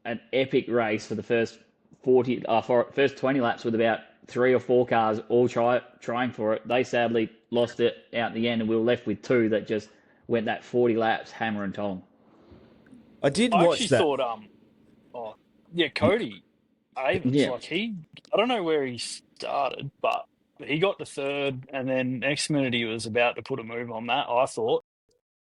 an epic race for the first 20 laps with about 3 or 4 cars all trying for it. They sadly lost it out in the end, and we were left with 2 that just went that 40 laps hammer and tong. I actually thought, Cody Avens, I don't know where he started, but he got to third, and then next minute he was about to put a move on that, I thought.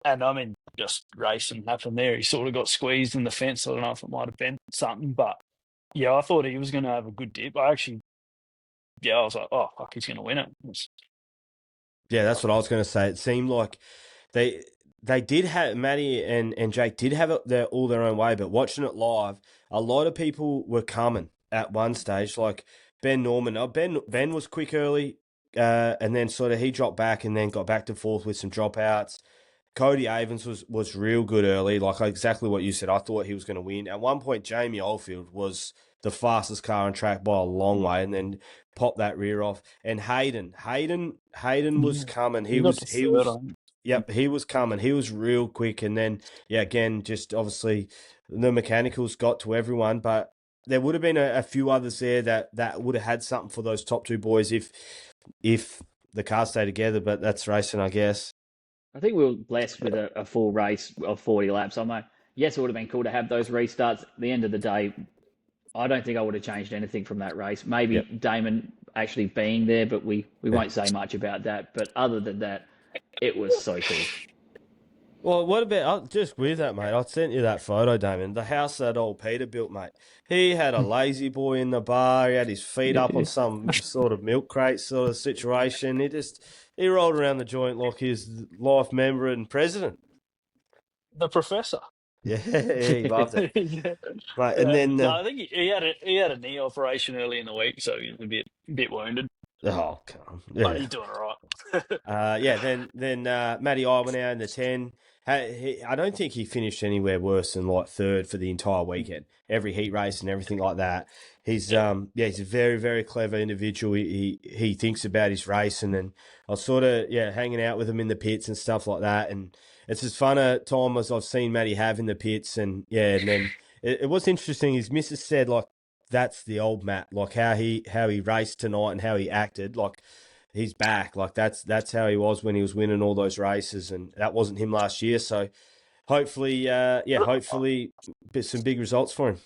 And I mean, just racing happened there. He sort of got squeezed in the fence. I don't know if it might have been something, but I thought he was going to have a good dip. I was like, oh, fuck, he's going to win it. Yeah, that's what I was going to say. It seemed like they did have, Matty and Jake did have it all their own way, but watching it live, a lot of people were coming at one stage, like Ben Norman. Ben was quick early, and then sort of he dropped back and then got back to fourth with some dropouts. Cody Avens was real good early, like exactly what you said. I thought he was going to win. At one point, Jamie Oldfield was the fastest car on track by a long way, and then popped that rear off. And Hayden was coming. He was coming. He was real quick, and then again, just obviously the mechanicals got to everyone, but there would have been a few others there that would have had something for those top 2 boys if the cars stay together. But that's racing, I guess. I think we were blessed with a full race of 40 laps. I'm like, yes, it would have been cool to have those restarts. At the end of the day, I don't think I would have changed anything from that race. Maybe Damon actually being there, but we won't say much about that. But other than that, it was so cool. Well, what about, just with that, mate, I sent you that photo, Damon. The house that old Peter built, mate. He had a lazy boy in the bar. He had his feet up on some sort of milk crate sort of situation. He rolled around the joint like his life member and president. The professor. Yeah, he loved it. Right, and then I think he had a knee operation early in the week, so he was a bit wounded. Oh, come on. But he's doing all right. Then Matty Iwanau in the 10. I don't think he finished anywhere worse than like third for the entire weekend. Every heat race and everything like that. He's he's a very, very clever individual. He thinks about his race, and then I was sort of hanging out with him in the pits and stuff like that. And it's as fun a time as I've seen Matty have in the pits. And and then it was interesting. His missus said like that's the old Matt, like how he raced tonight and how he acted. Like he's back. Like that's how he was when he was winning all those races, and that wasn't him last year. So hopefully, hopefully some big results for him.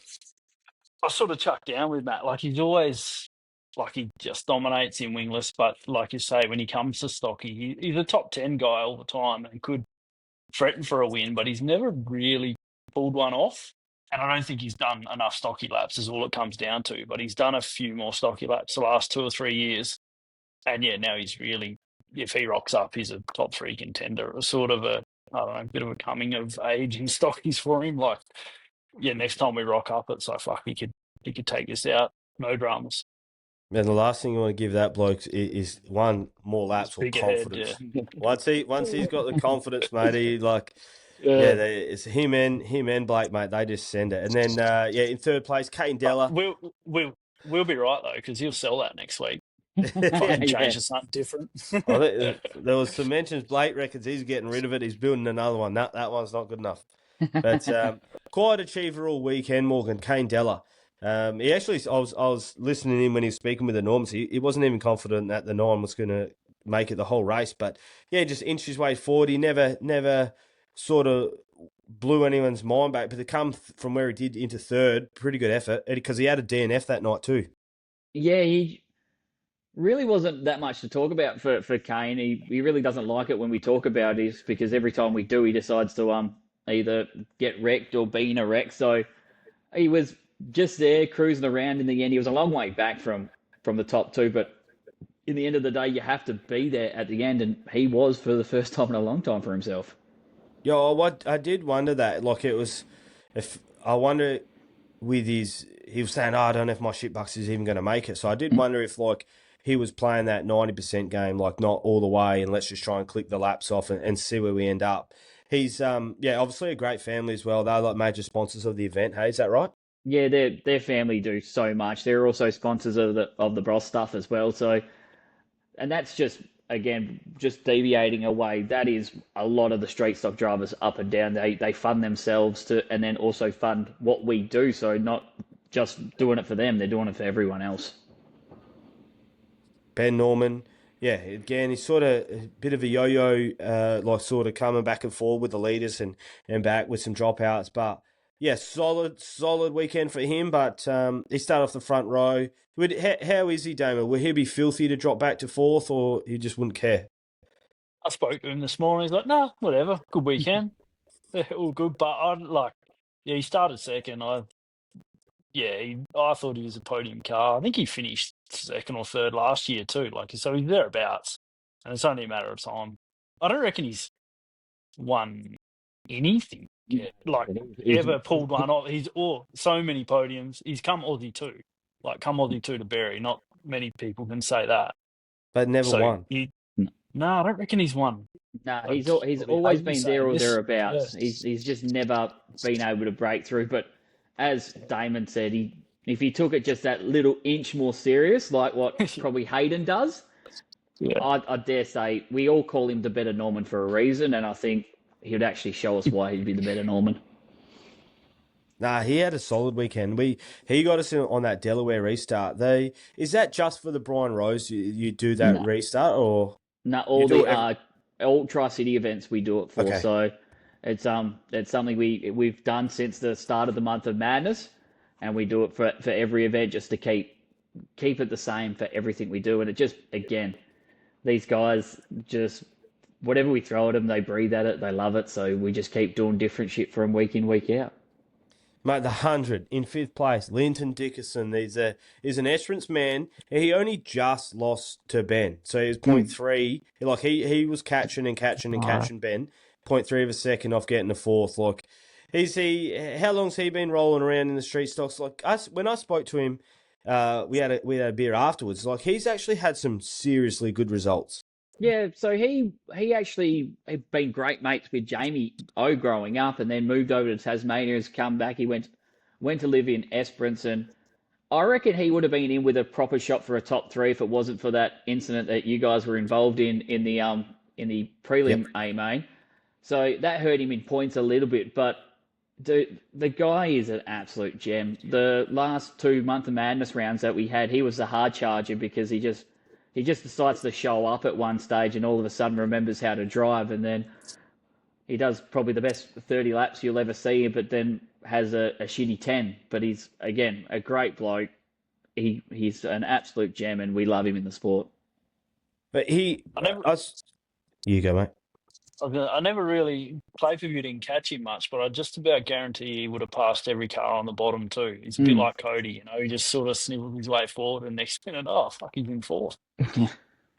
I sort of chucked down with Matt. Like he's always, like he just dominates in wingless. But like you say, when he comes to stocky, he's a top 10 guy all the time and could threaten for a win, but he's never really pulled one off. And I don't think he's done enough stocky laps is all it comes down to. But he's done a few more stocky laps the last 2 or 3 years. And now he's really, if he rocks up, he's a top 3 contender. It was sort of bit of a coming of age in stockies for him. Like next time we rock up, it's like, fuck, he could take this out. No dramas. And the last thing you want to give that bloke is one more laps or Big ahead, confidence. yeah. Once he's got the confidence, mate, it's him and Blake, mate. They just send it. And then in third place, Kate Della. We'll be right though, because he'll sell that next week. Fucking change to something different. I think there was some mentions. Blake reckons he's getting rid of it. He's building another one. That one's not good enough. But quite achiever all weekend, Morgan. Kane Della. He actually, I was listening in when he was speaking with the Normans. He wasn't even confident that the Norm was going to make it the whole race. But yeah, just inched his way forward. He never sort of blew anyone's mind back. But to come from where he did into third, pretty good effort, because he had a DNF that night too. Yeah, he really wasn't that much to talk about for Kane. He really doesn't like it when we talk about it, because every time we do, he decides to either get wrecked or be in a wreck. So he was just there cruising around in the end. He was a long way back from the top two, but in the end of the day, you have to be there at the end, and he was for the first time in a long time for himself. Yeah, I did wonder that. Like, it was, if I wonder with he was saying, I don't know if my shitbucks is even going to make it. So I did wonder if, like, he was playing that 90% game, like, not all the way, and let's just try and click the laps off and see where we end up. He's obviously a great family as well. They're like major sponsors of the event. Hey, is that right? Yeah, their family do so much. They're also sponsors of the Broth stuff as well. So, and that's just, again, just deviating away. That is a lot of the street stock drivers up and down. They fund themselves and then also fund what we do. So not just doing it for them, they're doing it for everyone else. Ben Norman, yeah, again, he's sort of a bit of a yo-yo, like sort of coming back and forward with the leaders and back with some dropouts. But yeah, solid weekend for him. But he started off the front row. How is he, Damon? Will he be filthy to drop back to fourth, or he just wouldn't care? I spoke to him this morning. He's like, nah, whatever. Good weekend. They're all good. But he started second. I thought he was a podium car. I think he finished second or third last year too. So he's thereabouts. And it's only a matter of time. I don't reckon he's won anything. Yeah, ever pulled one off. He's so many podiums. He's come Aussie too. Come Aussie too to Berry. Not many people can say that. But never won. No, I don't reckon he's won. No, he's always been there or thereabouts. Yeah. He's just never been able to break through. But as Damon said, if he took it just that little inch more serious, like what probably Hayden does, I dare say we all call him the better Norman for a reason, and I think he would actually show us why he'd be the better Norman. Nah, he had a solid weekend. He got us on that Delaware restart. Is that just for the Brian Rose? You do that restart, or no? All Tri-City events we do it for. Okay. So it's something we've done since the start of the month of Madness, and we do it for every event just to keep it the same for everything we do. And it just, again, these guys just, whatever we throw at them, they breathe at it, they love it. So we just keep doing different shit for them week in, week out. Mate, the 100 in fifth place, Linton Dickerson. He's an Esperance man. He only just lost to Ben, so he was 0.3. Like he was catching Ben, 0.3 of a second off getting the fourth. Like how long's he been rolling around in the street stocks? Like when I spoke to him, we had a beer afterwards. Like he's actually had some seriously good results. Yeah, so he actually had been great mates with Jamie O growing up, and then moved over to Tasmania. Has come back. He went to live in Esperance, and I reckon he would have been in with a proper shot for a top three if it wasn't for that incident that you guys were involved in the prelim A main. So that hurt him in points a little bit, but the guy is an absolute gem. The last 2 Month of Madness rounds that we had, he was the hard charger because he just decides to show up at one stage and all of a sudden remembers how to drive, and then he does probably the best 30 laps you'll ever see, but then has a shitty 10. But he's, again, a great bloke. He's an absolute gem, and we love him in the sport. But you go, mate. I never really played for you, didn't catch him much, but I just about guarantee he would have passed every car on the bottom too. He's a bit like Cody, he just sort of snivelled his way forward, and next minute, fuck, he's in fourth.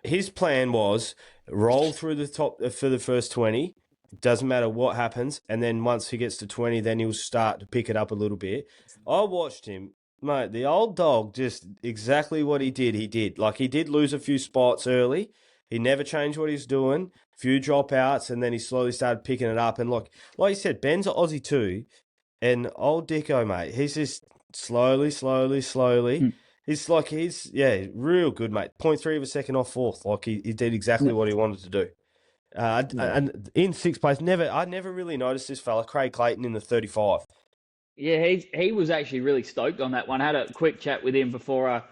His plan was roll through the top for the first 20, Doesn't matter what happens. And then once he gets to 20, then he'll start to pick it up a little bit. I watched him, mate. The old dog, just exactly what he did. He did. Like, he did lose a few spots early. He never changed what he's doing. Few dropouts, and then he slowly started picking it up. And like you said, Ben's an Aussie too. And old Dicko, mate, he's just slowly. He's real good, mate. 0.3 of a second off fourth. Like, he did exactly what he wanted to do. And in sixth place, I never really noticed this fella, Craig Clayton, in the 35. Yeah, he was actually really stoked on that one. I had a quick chat with him before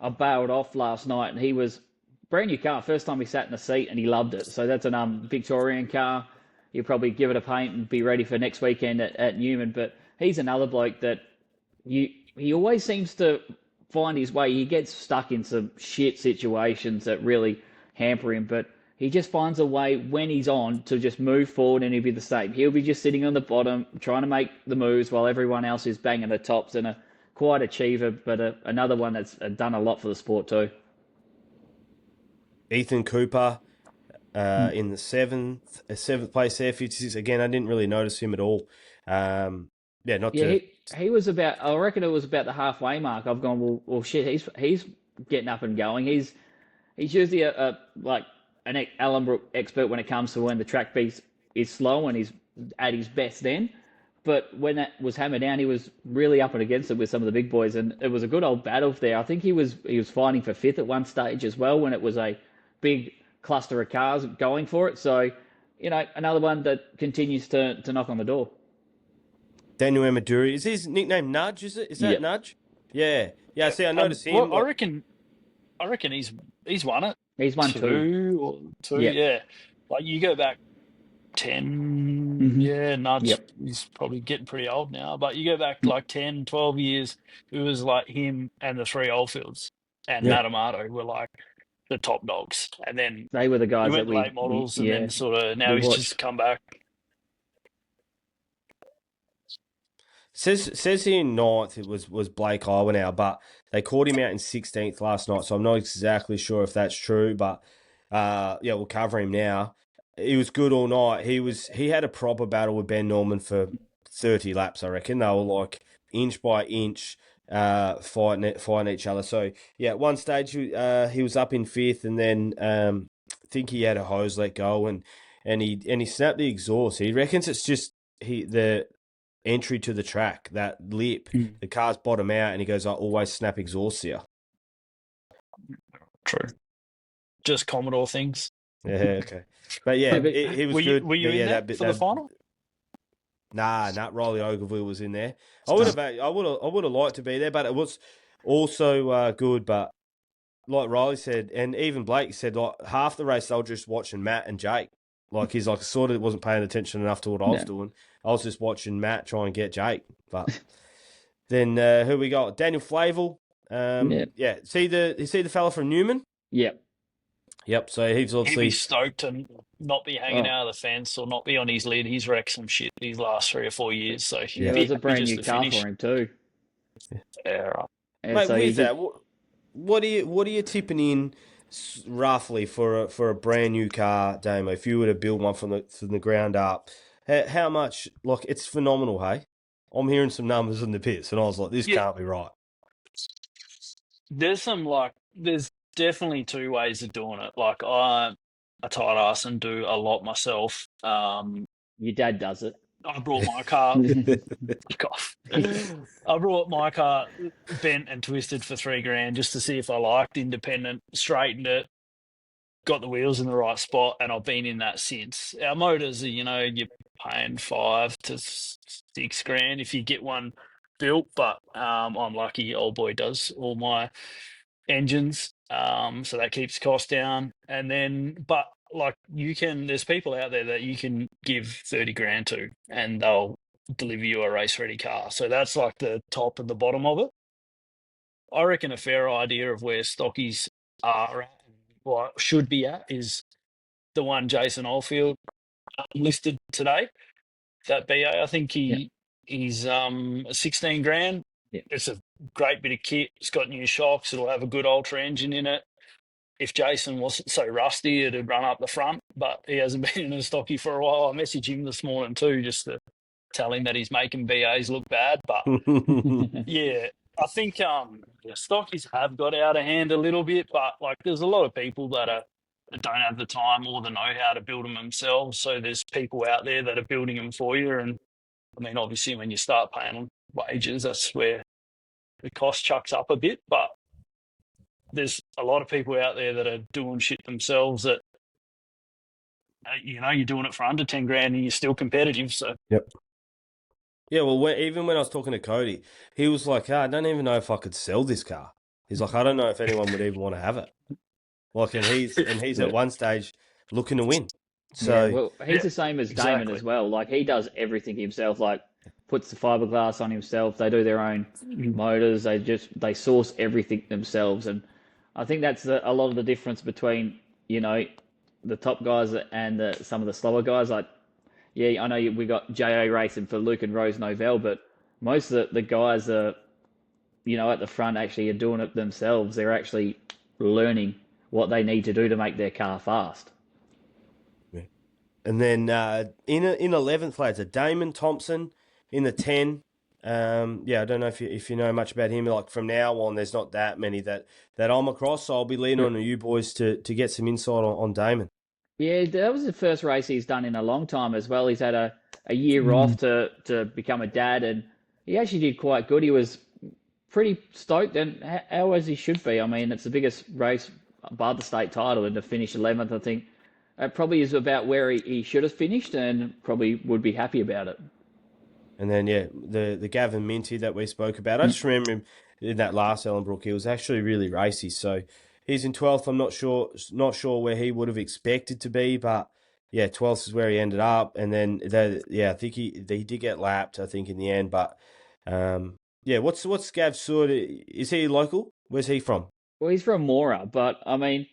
I bailed off last night, and he was brand new car, first time he sat in the seat, and he loved it. So that's an Victorian car. He'll probably give it a paint and be ready for next weekend at Newman. But he's another bloke that he always seems to find his way. He gets stuck in some shit situations that really hamper him, but he just finds a way when he's on to just move forward, and he'll be the same. He'll be just sitting on the bottom, trying to make the moves while everyone else is banging the tops, and a quiet achiever, but another one that's done a lot for the sport too. Ethan Cooper in the seventh place there, 56. Again, I didn't really notice him at all. He was about, I reckon it was about the halfway mark. I've gone, well shit, he's getting up and going. He's usually like an Ellenbrook expert when it comes to when the track piece is slow and he's at his best then. But when that was hammered down, he was really up and against it with some of the big boys, and it was a good old battle there. I think he was fighting for fifth at one stage as well when it was a big cluster of cars going for it. So, another one that continues to knock on the door. Daniel Amaduri. Is his nickname Nudge, is it? Is that Nudge? Yeah. Yeah, see, I noticed him. Well, I reckon he's won it. He's won two. Yeah. Like, you go back 10, Nudge, he's probably getting pretty old now, but you go back like 10, 12 years, it was like him and the three Oldfields and Matt Amato were like the top dogs. And then they were the guys he that went late models, and then sort of now he's just come back. Says here in ninth it was Blake Iwanow, but they caught him out in 16th last night, so I'm not exactly sure if that's true, but we'll cover him now. He was good all night. He had a proper battle with Ben Norman for 30 laps, I reckon. They were like inch by inch fighting each other. So at one stage he was up in fifth, and then I think he had a hose let go, and he snapped the exhaust. He reckons it's just the entry to the track, that lip, the car's bottom out, and he goes, I always snap exhaust here. True. Just Commodore things. Yeah, okay. But he was good. Were you in there for the final? Nah, Riley Ogilvie was in there. I would have liked to be there, but it was also good. But like Riley said, and even Blake said, like half the race they were just watching Matt and Jake. Like he's like sort of wasn't paying attention enough to what I was doing. I was just watching Matt try and get Jake. But then who we got? Daniel Flavel. See the fella from Newman? Yep, so he's obviously... He'd be stoked to not be hanging out of the fence or not be on his lid. He's wrecked some shit these last 3 or 4 years. So it was a brand new car for him too. Yeah, right. Mate, so with that, what are you tipping in roughly for a brand new car, Damo? If you were to build one from the ground up, how much? Like, it's phenomenal, hey? I'm hearing some numbers in the pits, and I was like, this can't be right. There's definitely 2 ways of doing it. Like, I'm a tight ass and do a lot myself. Your dad does it. I brought my car. I brought my car bent and twisted for $3,000 just to see if I liked independent. Straightened it, got the wheels in the right spot, and I've been in that since. Our motors are, you're paying $5,000 to $6,000 if you get one built, but I'm lucky. Old boy does all my engines, so that keeps costs down. And then, but like there's people out there that you can give $30,000 to, and they'll deliver you a race ready car. So that's like the top and the bottom of it. I reckon a fair idea of where stockies are at, what should be at, is the one Jason Oldfield listed today. That BA, I think he's $16,000. It's a great bit of kit. It's got new shocks. It'll have a good ultra engine in it. if Jason wasn't so rusty, it'd run up the front, but he hasn't been in a stocky for a while. I messaged him this morning too, just to tell him that he's making BAs look bad. But yeah, I think stockies have got out of hand a little bit, but like there's a lot of people that don't have the time or the know-how to build them themselves. So there's people out there that are building them for you. And I mean, obviously, when you start paying them wages, that's where the cost chucks up a bit. But there's a lot of people out there that are doing shit themselves that, you're doing it for under 10 grand and you're still competitive. So, yep. Yeah, well, even when I was talking to Cody, he was like, I don't even know if I could sell this car. He's like, I don't know if anyone would even want to have it. Like, and he's at one stage looking to win. So, well, he's the same as Damon as well. Like, he does everything himself. Like, puts the fiberglass on himself. They do their own motors. They source everything themselves. And I think that's a lot of the difference between, the top guys and some of the slower guys. Like, yeah, I know we got JA racing for Luke and Rose Novell, but most of the guys are, at the front actually are doing it themselves. They're actually learning what they need to do to make their car fast. Yeah. And then in 11th place, a Damon Thompson in the 10. I don't know if you know much about him. Like from now on, there's not that many that I'm across. So I'll be leaning on you boys to get some insight on Damon. Yeah, that was the first race he's done in a long time as well. He's had a year off to become a dad, and he actually did quite good. He was pretty stoked, and how as he should be. I mean, it's the biggest race above the state title, and to finish 11th, I think that probably is about where he should have finished, and probably would be happy about it. And then, the Gavin Minty that we spoke about, I just remember him in that last Ellenbrook. He was actually really racy. So he's in 12th. I'm not sure where he would have expected to be, but yeah, 12th is where he ended up. And then, I think he did get lapped, I think, in the end. But what's Gav's sort of, is he local? Where's he from? Well, he's from Mora, but I mean,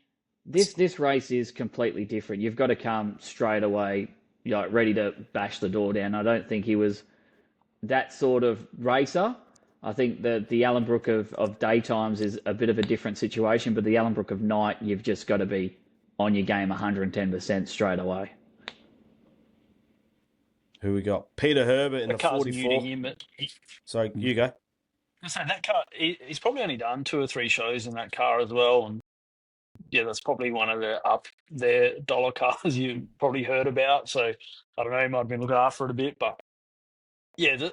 this race is completely different. You've got to come straight away, ready to bash the door down. I don't think he was that sort of racer. I think that the Ellenbrook of daytimes is a bit of a different situation, but the Ellenbrook of night, you've just got to be on your game 110% straight away. Who we got? Peter Herbert in the 44. Sorry, you go. So that car, he's probably only done 2 or 3 shows in that car as well, and yeah, that's probably one of the up there dollar cars you probably heard about. So I don't know, he might have been looking after it a bit, but yeah,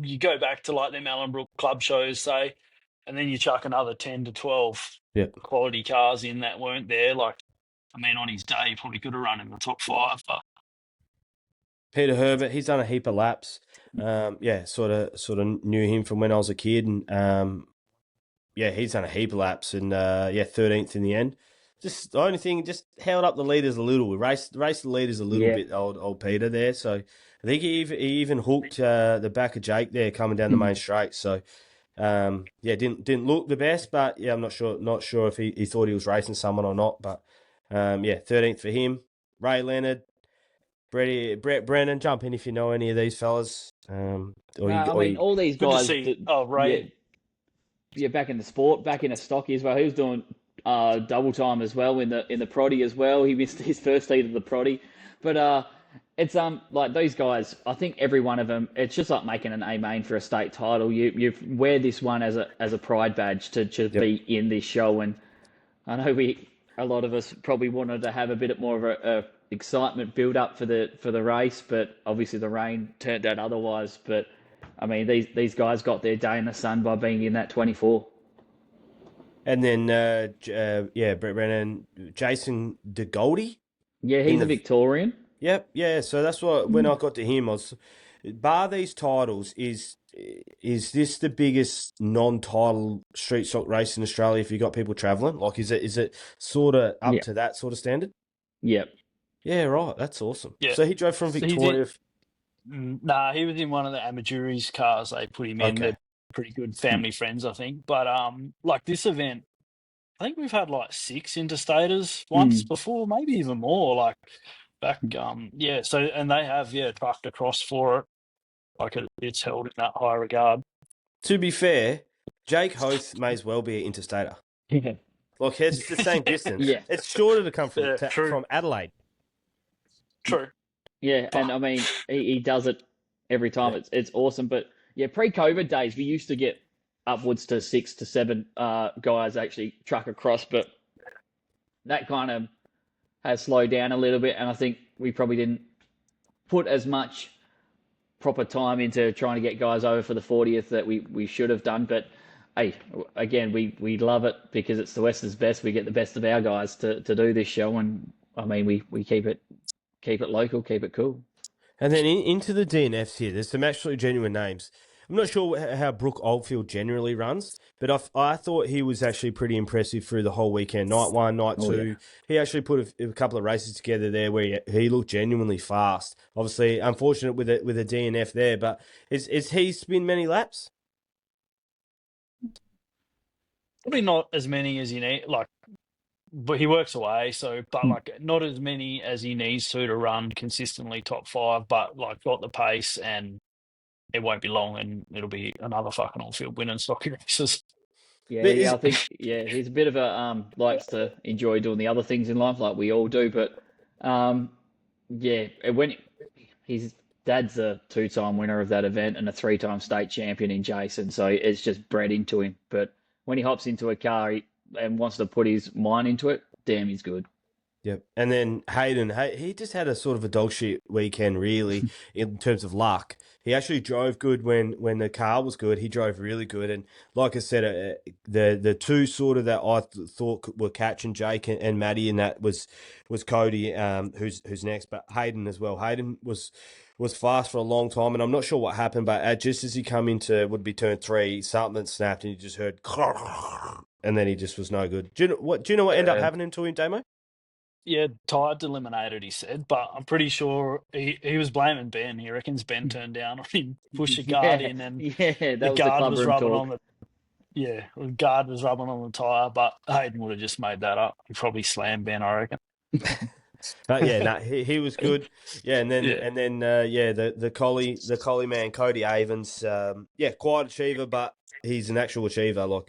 you go back to like them Ellenbrook club shows, say, and then you chuck another 10 to 12 quality cars in that weren't there. Like, I mean, on his day, he probably could have run in the top 5. But Peter Herbert, he's done a heap of laps. Sort of knew him from when I was a kid, and he's done a heap of laps, and 13th in the end. Just the only thing, just held up the leaders a little. We raced the leaders a little bit, old Peter there. So I think he even hooked the back of Jake there coming down the main straight. So didn't look the best, but yeah, I'm not sure if he thought he was racing someone or not. But 13th for him. Ray Leonard, Brett Brennan, jump in if you know any of these fellas. All these guys. Ray. Back in the sport, back in a stocky as well. He was doing double time as well in the Proddy as well. He missed his first heat of the Proddy, but it's like those guys. I think every one of them. It's just like making an A main for a state title. You wear this one as a pride badge to be in this show. And I know a lot of us probably wanted to have a bit more of a excitement build up for the race, but obviously the rain turned out otherwise. But I mean, these guys got their day in the sun by being in that 24. And then, Brett Brennan, Jason DeGoldie. Yeah, he's a Victorian. Yep, yeah. So that's what when I got to him, I was, bar these titles, is this the biggest non-title street stock race in Australia? If you got people travelling, like, is it sort of up to that sort of standard? Yep. Yeah, right. That's awesome. Yeah. So he drove from Victoria. He was in one of the Amateuris cars they put him in. They're pretty good family friends, I think. But like this event, I think we've had like 6 interstaters once before, maybe even more. Like back, So and they have trucked across for it. Like it's held in that high regard. To be fair, Jake Hoth may as well be an interstater. Yeah. Like, it's the same distance. Yeah. It's shorter to come from True. from Adelaide. True. Yeah, and I mean he does it every time. Yeah. It's awesome. But yeah, pre-COVID days we used to get upwards to 6 to 7 guys actually truck across, but that kind of has slowed down a little bit, and I think we probably didn't put as much proper time into trying to get guys over for the 40th that we should have done. But hey, again, we love it because it's the Western's best. We get the best of our guys to do this show, and I mean we keep it local, keep it cool. And then into the DNFs here, there's some actually genuine names. I'm not sure how Brooke Oldfield generally runs, but I thought he was actually pretty impressive through the whole weekend. Night 1, night 2. Yeah. He actually put a couple of races together there where he looked genuinely fast. Obviously, unfortunate with a DNF there, but is he spin many laps? Probably not as many as you need. But he works away, but not as many as he needs to run consistently top 5. But got the pace, and it won't be long, and it'll be another fucking on-field win in stocky races. Yeah, I think he's a bit of a likes to enjoy doing the other things in life like we all do, but when his dad's a 2-time winner of that event and a 3-time state champion in Jason, so it's just bred into him. But when he hops into a car and wants to put his mind into it, damn, he's good. Yep. And then Hayden, he just had a sort of a dog shit weekend, really, in terms of luck. He actually drove good when the car was good. He drove really good. And like I said, the two sort of that I thought were catching Jake and Matty, and that was Cody, who's next, but Hayden as well. Hayden was fast for a long time, and I'm not sure what happened, but just as he come into turn 3, something snapped, and you just heard, and then he just was no good. Do you know what ended up happening to him, Damo? Yeah, tired eliminated, he said, but I'm pretty sure he was blaming Ben. He reckons Ben turned down on him, pushed the guard in, and the guard was rubbing on the guard was rubbing on the tyre, but Hayden would have just made that up. He probably slammed Ben, I reckon. But he was good. Yeah, and then the collie man Cody Avens, quiet achiever, but he's an actual achiever.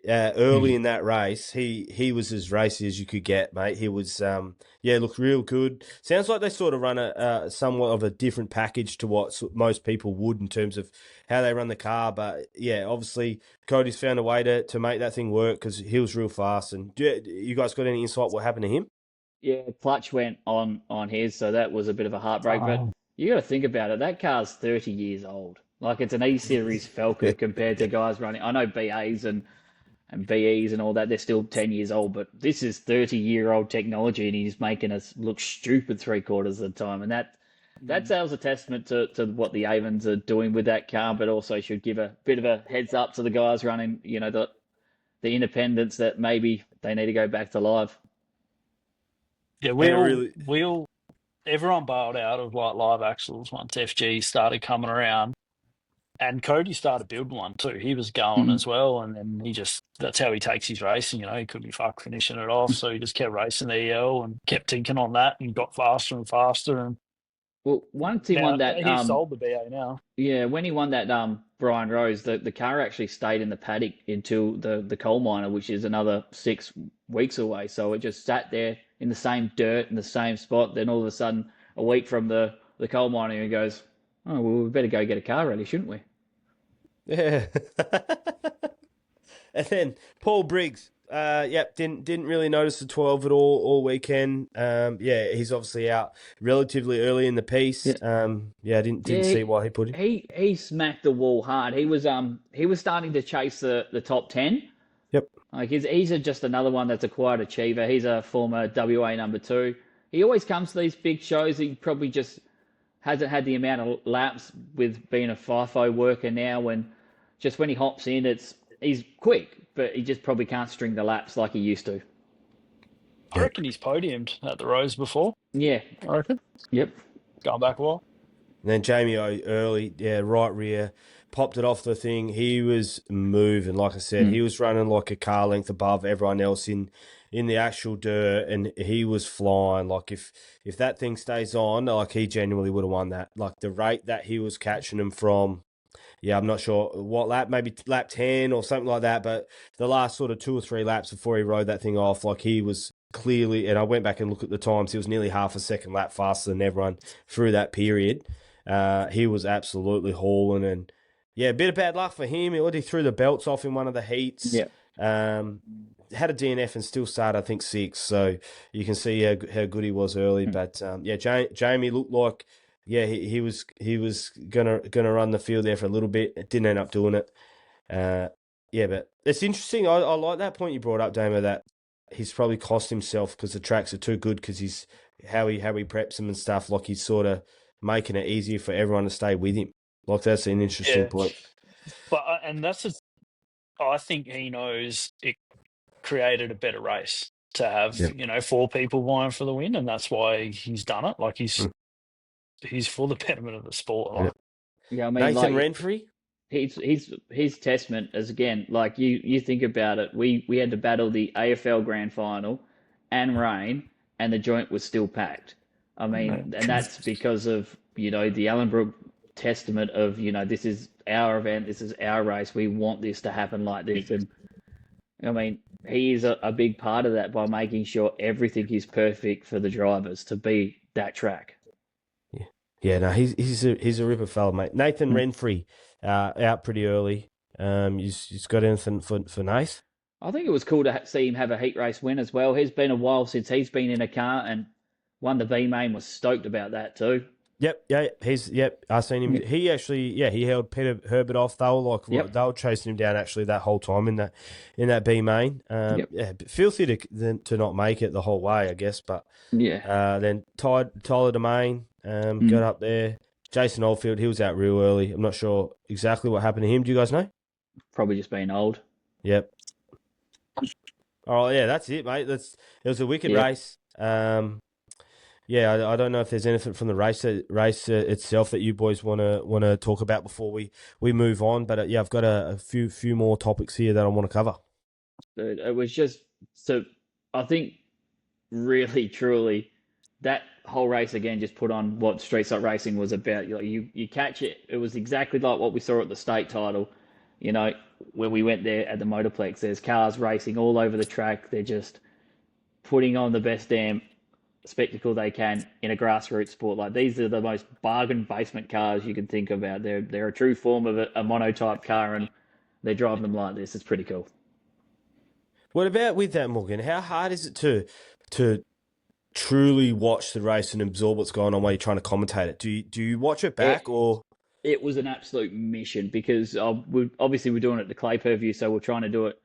Early in that race, he was as racy as you could get, mate. He was looked real good. Sounds like they sort of run a somewhat of a different package to what most people would in terms of how they run the car. But yeah, obviously Cody's found a way to make that thing work because he was real fast. And you guys got any insight what happened to him? Yeah, clutch went on his, so that was a bit of a heartbreak. But you got to think about it. That car's 30 years old. Like, it's an E-Series Falco compared to guys running. I know BAs and BEs and all that, they're still 10 years old, but this is 30-year-old technology, and he's making us look stupid 3/4 of the time. And that sounds a testament to what the Avens are doing with that car, but also should give a bit of a heads up to the guys running, the independents, that maybe they need to go back to live. Yeah, everyone bailed out of live axles once FG started coming around, and Cody started building one too. He was going as well, and then that's how he takes his racing. He couldn't be fucked finishing it off, so he just kept racing the EL and kept tinking on that and got faster and faster. And once he won that, he sold the BA now. Yeah, when he won that Brian Rose, the car actually stayed in the paddock until the coal miner, which is another 6 weeks away. So it just sat there in the same dirt in the same spot. Then all of a sudden, a week from the coal miner, he goes, "Oh, well, we better go get a car ready, shouldn't we?" Yeah. And then Paul Briggs, didn't really notice the 12 at all weekend. He's obviously out relatively early in the piece. I didn't see why he put him. He smacked the wall hard. He was starting to chase the top 10. Yep. Like he's just another one that's a quiet achiever. He's a former WA number 2. He always comes to these big shows. He probably just hasn't had the amount of laps with being a FIFO worker now, and just when he hops in, he's quick, but he just probably can't string the laps like he used to. I reckon he's podiumed at the Rose before. Yeah. I reckon. Yep. Going back a while. And then Jamie O early, right rear, popped it off the thing. He was moving, like I said. He was running like a car length above everyone else in the actual dirt, and he was flying. Like if that thing stays on, like he genuinely would have won that. Like the rate that he was catching him from, I'm not sure what lap, maybe lap 10 or something like that. But the last sort of 2 or 3 laps before he rode that thing off, like he was clearly, and I went back and looked at the times, he was nearly half a second lap faster than everyone through that period. He was absolutely hauling, and a bit of bad luck for him. He threw the belts off in one of the heats. Yeah. Had a DNF and still started, I think, 6th. So you can see how good he was early. But Jamie looked like he was gonna run the field there for a little bit. It didn't end up doing it. But it's interesting. I like that point you brought up, Damo, that he's probably cost himself because the tracks are too good because he's how he preps them and stuff. Like he's sort of making it easier for everyone to stay with him. Like that's an interesting point. But and I think he knows it created a better race to have 4 people vying for the win, and that's why he's done it. Like he's for the betterment of the sport. I mean, Nathan Renfrey. His testament is, again, like you think about it, we had to battle the AFL Grand Final and rain, and the joint was still packed. I mean, and that's because of the Ellenbrook testament of this is our event, this is our race, we want this to happen like this. And I mean, he is a big part of that by making sure everything is perfect for the drivers to be that track. No, he's a ripper fella, mate. Nathan Renfrey out pretty early. You've got anything for Nath? I think it was cool to see him have a heat race win as well. It's been a while since he's been in a car and won the B-Main. Was stoked about that too. I seen him. He actually, he held Peter Herbert off. They were chasing him down actually that whole time in that B-Main. Filthy to not make it the whole way, I guess. But then Tyler Domain got up there. Jason Oldfield, he was out real early. I'm not sure exactly what happened to him. Do you guys know? Probably just being old. Yep. All right, that's it, mate. It was a wicked race. I don't know if there's anything from the race itself that you boys want to talk about before we move on. But I've got a few more topics here that I want to cover. It was just I think really truly that whole race again just put on what street stock racing was about. You catch it. It was exactly like what we saw at the state title. When we went there at the Motorplex, there's cars racing all over the track. They're just putting on the best damn spectacle they can in a grassroots sport. Like, these are the most bargain basement cars you can think about. They're a true form of a monotype car, and they're driving them like this. It's pretty cool. What about with that, Morgan? How hard is it to truly watch the race and absorb what's going on while you're trying to commentate it? Do you watch it back or? It was an absolute mission because we're doing it the Clay per-view, so we're trying to do it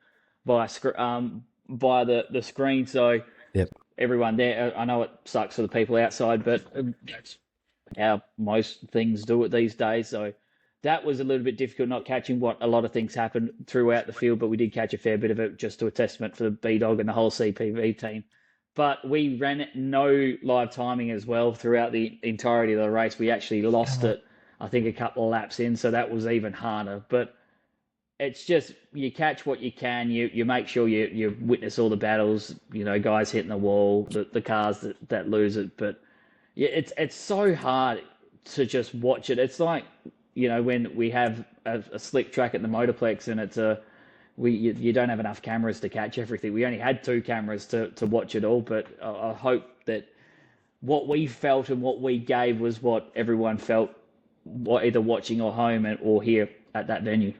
by the screen. So everyone there, I know it sucks for the people outside, but that's how most things do it these days. So that was a little bit difficult, not catching what a lot of things happened throughout the field, but we did catch a fair bit of it, just to a testament for the B-Dog and the whole CPV team. But we ran no live timing as well throughout the entirety of the race. We actually lost it, I think, a couple of laps in, so that was even harder. But it's just, you catch what you can. You make sure you witness all the battles, guys hitting the wall, the cars that lose it. But it's so hard to just watch it. It's like, when we have a slick track at the Motorplex and you don't have enough cameras to catch everything. We only had 2 cameras to watch it all, but I hope that what we felt and what we gave was what everyone felt, either watching or home or here at that venue.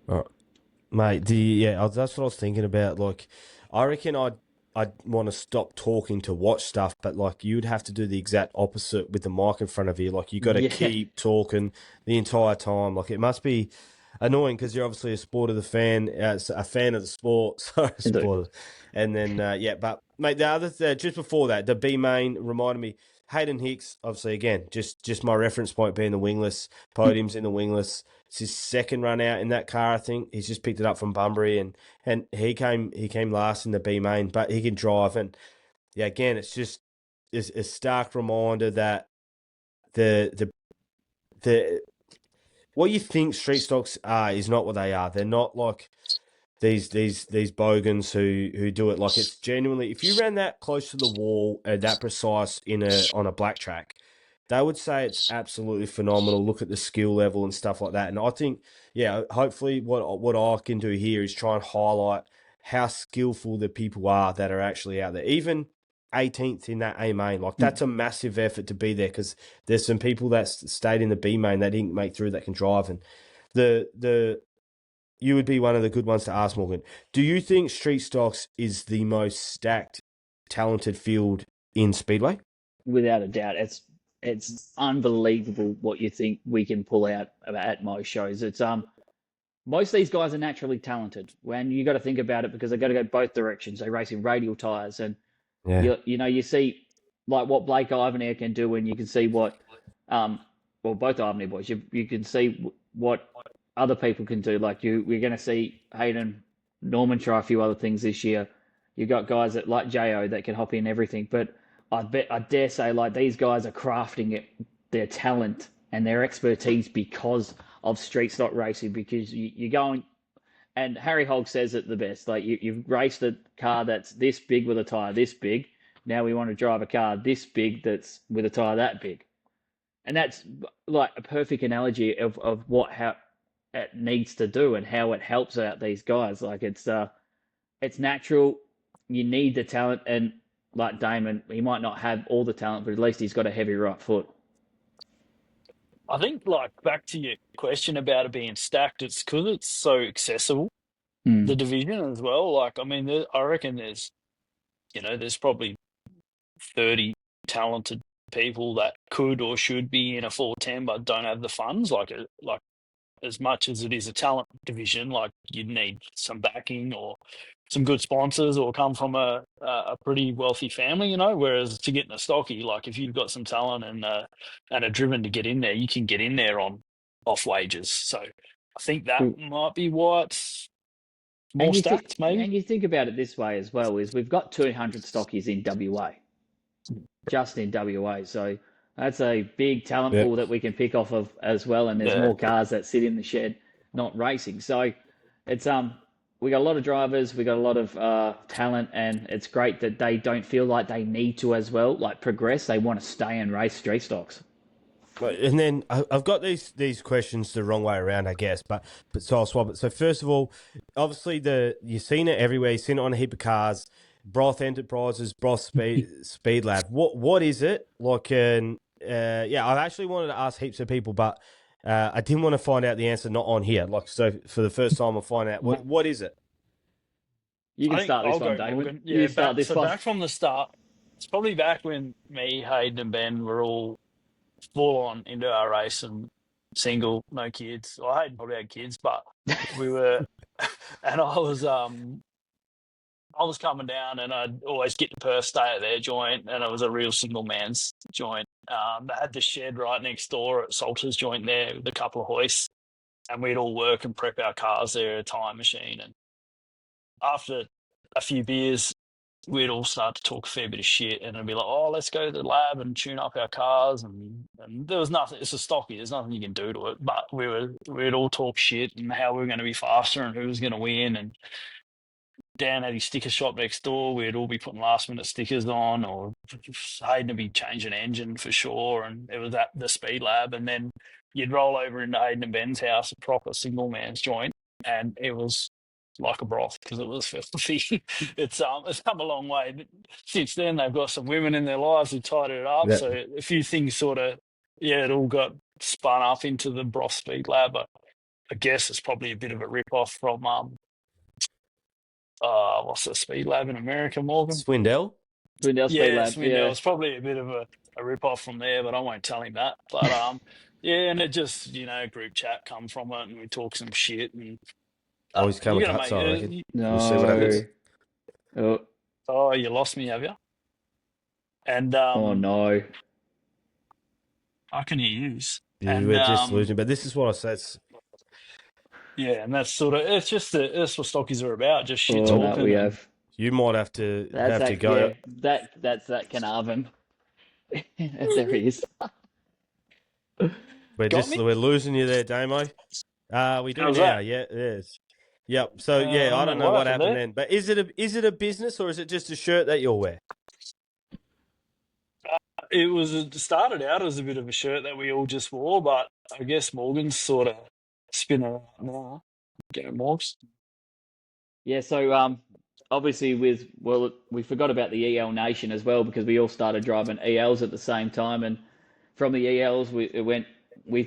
All right. Mate, that's what I was thinking about. Like, I reckon I'd want to stop talking to watch stuff, but like you'd have to do the exact opposite with the mic in front of you. Like, you got to keep talking the entire time. Like, it must be annoying because you're obviously a fan of the sport. Sorry, sport. And then but mate, the other just before that, the B-Main reminded me. Hayden Hicks, obviously, again, just my reference point being the wingless podiums in the wingless. It's his second run out in that car, I think. He's just picked it up from Bunbury, and he came last in the B-Main, but he can drive. And again, it's just a stark reminder that the what you think street stocks are is not what they are. They're not like these bogans who do it. Like, it's genuinely, if you ran that close to the wall and that precise on a black track, they would say it's absolutely phenomenal. Look at the skill level and stuff like that. And I think, hopefully what I can do here is try and highlight how skillful the people are that are actually out there. Even 18th in that A main, like that's a massive effort to be there, because there's some people that stayed in the B main that didn't make through that can drive. And you would be one of the good ones to ask, Morgan. Do you think Street Stocks is the most stacked, talented field in Speedway? Without a doubt, it's unbelievable what you think we can pull out at most shows. It's most of these guys are naturally talented. When you got to think about it, because they got to go both directions. They race in radial tires, and you see like what Blake Iwanow can do, and you can see what both Iwanow boys. You can see what other people can do. Like we're going to see Hayden Norman try a few other things this year. You've got guys that like Jo that can hop in everything, but I dare say like these guys are crafting their talent and their expertise because of street stock racing, because you're going, and Harry Hogg says it the best, like you've raced a car that's this big with a tyre this big, now we want to drive a car this big that's with a tyre that big. And that's like a perfect analogy of how it needs to do and how it helps out these guys. Like it's natural, you need the talent, and like Damon, he might not have all the talent, but at least he's got a heavy right foot. I think, like, back to your question about it being stacked, it's because it's so accessible, the division as well. Like, I mean, I reckon there's probably 30 talented people that could or should be in a 410 but don't have the funds. Like as much as it is a talent division, like you'd need some backing or some good sponsors or come from a pretty wealthy family, whereas to get in a stocky, like if you've got some talent and are driven to get in there, you can get in there on off wages. So I think that might be why it's more stacked, maybe. And you think about it this way as well, is we've got 200 stockies in WA, just in WA. So that's a big talent pool that we can pick off of as well. And there's more cars that sit in the shed not racing. So it's we got a lot of drivers, we got a lot of talent, and it's great that they don't feel like they need to as well, like progress. They want to stay and race street stocks. And then I've got these questions the wrong way around, I guess, but so I'll swap it. So first of all, obviously you've seen it everywhere. You've seen it on a heap of cars. Broth Enterprises, Broth Speed Lab. What is it? Like, I actually wanted to ask heaps of people, but I didn't want to find out the answer not on here. Like, so for the first time, I'll find out what is it. You can start this one, Damon. Yeah, back from the start. It's probably back when me, Hayden, and Ben were all full on into our race and single, no kids. Well, Hayden probably had kids, but we were, and I was coming down, and I'd always get to Perth, stay at their joint, and it was a real single man's joint. They had the shed right next door at Salter's joint there with a couple of hoists, and we'd all work and prep our cars there at a time machine. And after a few beers, we'd all start to talk a fair bit of shit, and it'd be like, oh, let's go to the lab and tune up our cars. And there was nothing, it's a stocky, there's nothing you can do to it. But we'd all talk shit and how we were going to be faster and who was going to win. And Dan had his sticker shop next door. We'd all be putting last minute stickers on, or Hayden would be changing engine for sure. And it was at the speed lab. And then you'd roll over into Hayden and Ben's house, a proper single man's joint. And it was like a broth because it was filthy. It's come a long way. Since then, they've got some women in their lives who tied it up. So a few things sort of, it all got spun up into the Broth Speed Lab. But I guess it's probably a bit of a rip-off from, what's the Speed Lab in America, Morgan? Swindell Speed Lab. Swindell. Yeah. It's probably a bit of a rip-off from there, but I won't tell him that. But, and it just, group chat come from it, and we talk some shit, and always come No. We'll see what happens. Oh, you lost me, have you? And oh no, I can hear you. We're just losing. But this is what I said. And that's sort of that's what stockies are about. Just shit talking. We have. You might have to go. Yeah, that's that Carnarvon. There he is. We're losing you there, Damo. We do now. That? Yeah, it is. Yep. So I don't know what happened then. But is it a business or is it just a shirt that you'll wear? It started out as a bit of a shirt that we all just wore, but I guess Morgan's sort of spinning out now. Get it, Morgs. Yeah, so obviously we forgot about the EL Nation as well because we all started driving ELs at the same time, and from the ELs we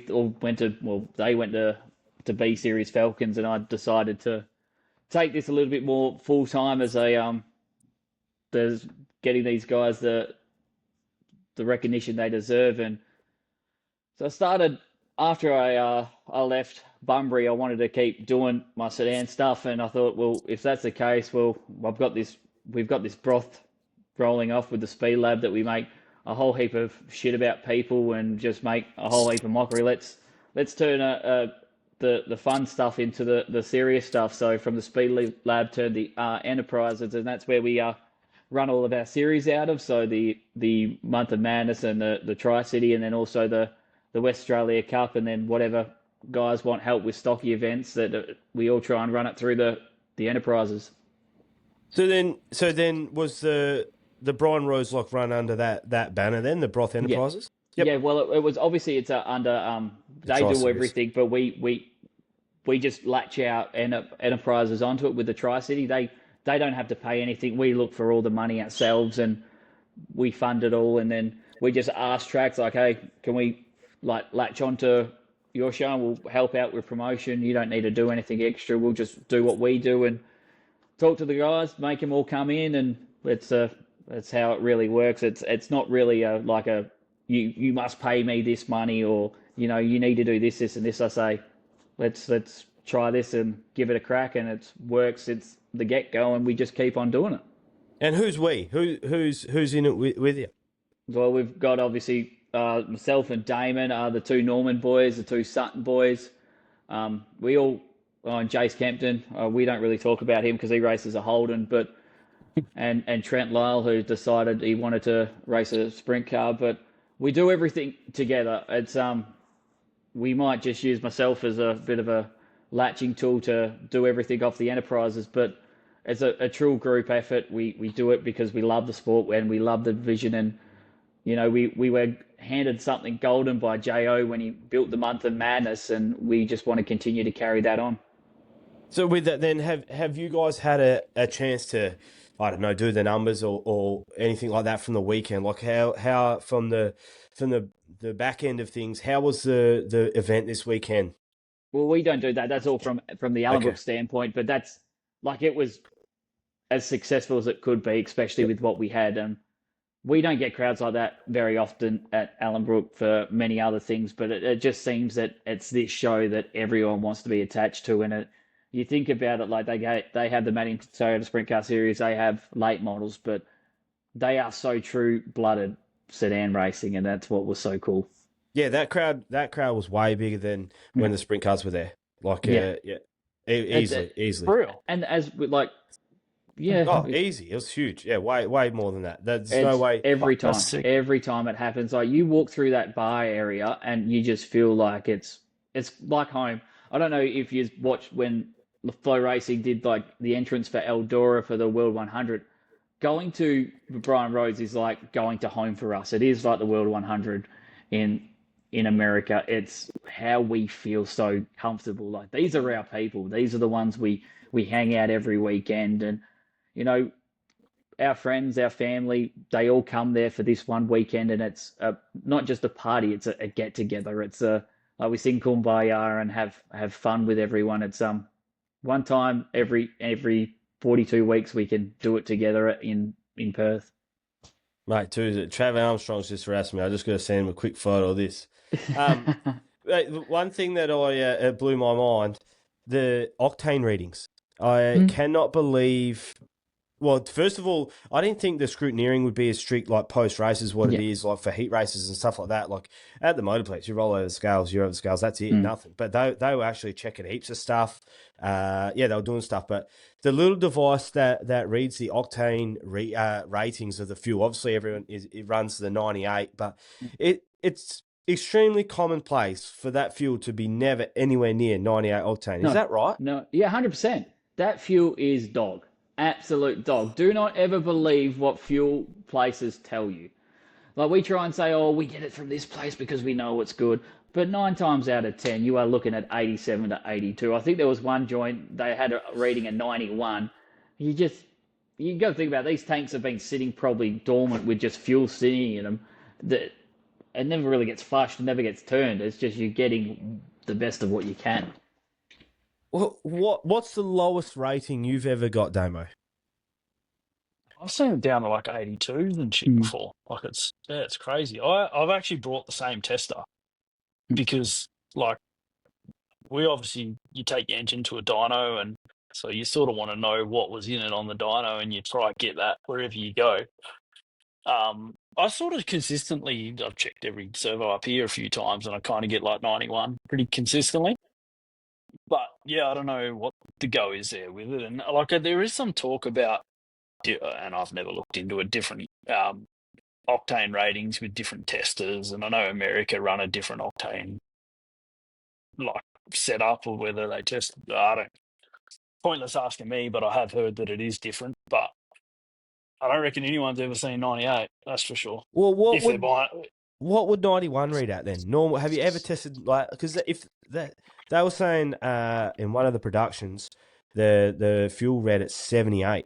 all went to they went to B Series Falcons, and I decided to take this a little bit more full time as there's getting these guys the recognition they deserve, and so I started after I left Bunbury. I wanted to keep doing my sedan stuff, and I thought, well, if that's the case, well, we've got this broth rolling off with the Speed Lab that we make a whole heap of shit about people and just make a whole heap of mockery. Let's turn the fun stuff into the serious stuff. So from the Speed Lab turned the Enterprises, and that's where we run all of our series out of. So the Month of Madness and the Tri-City, and then also the West Australia Cup, and then whatever guys want help with stocky events that we all try and run it through the Enterprises. So then was the Brian Roselock run under that banner then, the Broth Enterprises? Yeah. Yep. Yeah, well, it was obviously it's under they do everything, but we just latch our Enterprises onto it with the Tri-City. They don't have to pay anything. We look for all the money ourselves and we fund it all, and then we just ask tracks like, hey, can we latch onto your show and we'll help out with promotion. You don't need to do anything extra. We'll just do what we do and talk to the guys, make them all come in, and that's how it really works. It's not really like you must pay me this money, or you need to do this and this. I say let's try this and give it a crack, and it works since the get go, and we just keep on doing it. And who's we? Who's in it with you? Well, we've got obviously myself and Damon, the two Norman boys, the two Sutton boys. We all and Jace Kempton. We don't really talk about him because he races a Holden, but and Trent Lyall, who decided he wanted to race a sprint car. But we do everything together. It's we might just use myself as a bit of a latching tool to do everything off the Enterprises, but it's a true group effort. We do it because we love the sport and we love the division, and we were handed something golden by Jo when he built the Month of Madness, and we just want to continue to carry that on. So with that, then have you guys had a chance to, I don't know, do the numbers or anything like that from the weekend? Like how from the back end of things, how was the event this weekend? Well, we don't do that. That's all from the Ellenbrook standpoint, but that's it was as successful as it could be, especially with what we had. And we don't get crowds like that very often at Ellenbrook for many other things, but it just seems that it's this show that everyone wants to be attached to. And you think about it, like they have the Matty Iwanau Sprint Car Series, they have late models, but they are so true-blooded sedan racing, and that's what was so cool. Yeah, that crowd was way bigger than when the sprint cars were there. Like, easily. For real. And as with easy. It was huge. Yeah, way more than that. There's no way. Every time it happens, like you walk through that bar area and you just feel like it's like home. I don't know if you watched when Flow Racing did like the entrance for Eldora for the World 100. Going to Brian Rhodes is like going to home for us. It is like the World 100 in America. It's how we feel so comfortable. Like these are our people. These are the ones we hang out every weekend, and our friends, our family, they all come there for this one weekend, and it's not just a party, it's a get together. It's like we sing Kumbaya and have fun with everyone. It's one time every 42 weeks we can do it together in Perth. Mate, too, Trav Armstrong's just harassed me. I just got to send him a quick photo of this. One thing that it blew my mind, the octane readings. I cannot believe. Well, first of all, I didn't think the scrutineering would be as strict like post races, what it is like for heat races and stuff like that. Like at the Motorplex, you roll over the scales, you're over the scales, that's it, nothing. But they were actually checking heaps of stuff. They were doing stuff. But the little device that reads the octane ratings of the fuel, obviously it runs to the 98, but it's extremely commonplace for that fuel to be never anywhere near 98 octane. Is that right? No, yeah, 100%. That fuel is dog. Absolute dog. Do not ever believe what fuel places tell you. Like we try and say, oh, we get it from this place because we know it's good. But 9 times out of 10, you are looking at 87 to 82. I think there was one joint, they had a reading of 91. You got to think about these tanks have been sitting probably dormant with just fuel sitting in them. That it never really gets flushed, it never gets turned. It's just you're getting the best of what you can. Well, what's the lowest rating you've ever got, Damo? I've seen it down to like 82s and shit before. Like it's crazy. I've actually brought the same tester because like you take your engine to a dyno, and so you sort of want to know what was in it on the dyno, and you try to get that wherever you go. I sort of consistently, I've checked every servo up here a few times, and I kind of get like 91 pretty consistently. But yeah, I don't know what the go is there with it. And like there is some talk about, and I've never looked into it, different octane ratings with different testers. And I know America run a different octane like setup, or whether they test, I don't, pointless asking me, but I have heard that it is different. But I don't reckon anyone's ever seen 98, that's for sure. Well, If what would 91 read at then? Normal. Have you ever tested like, because if that they were saying in one of the productions the fuel read at 78,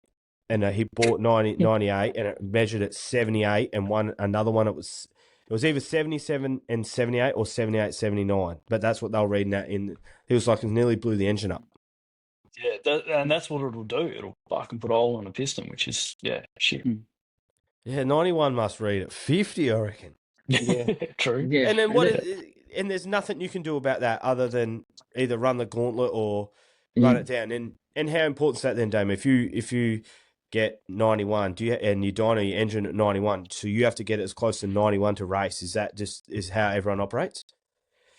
and he bought 98 and it measured at 78, and another one it was either 77 and 78 or 78 79, but that's what they were reading at. He was like, it nearly blew the engine up. Yeah, and that's what it'll do. It'll fucking put a hole in a piston, which is shit. Yeah, 91 must read at 50, I reckon. Yeah, true. Yeah. And then and there's nothing you can do about that other than either run the gauntlet or run it down. And how important is that then, Dame? If you get 91, and you dyno your engine at 91, so you have to get it as close to 91 to race. Is that is how everyone operates?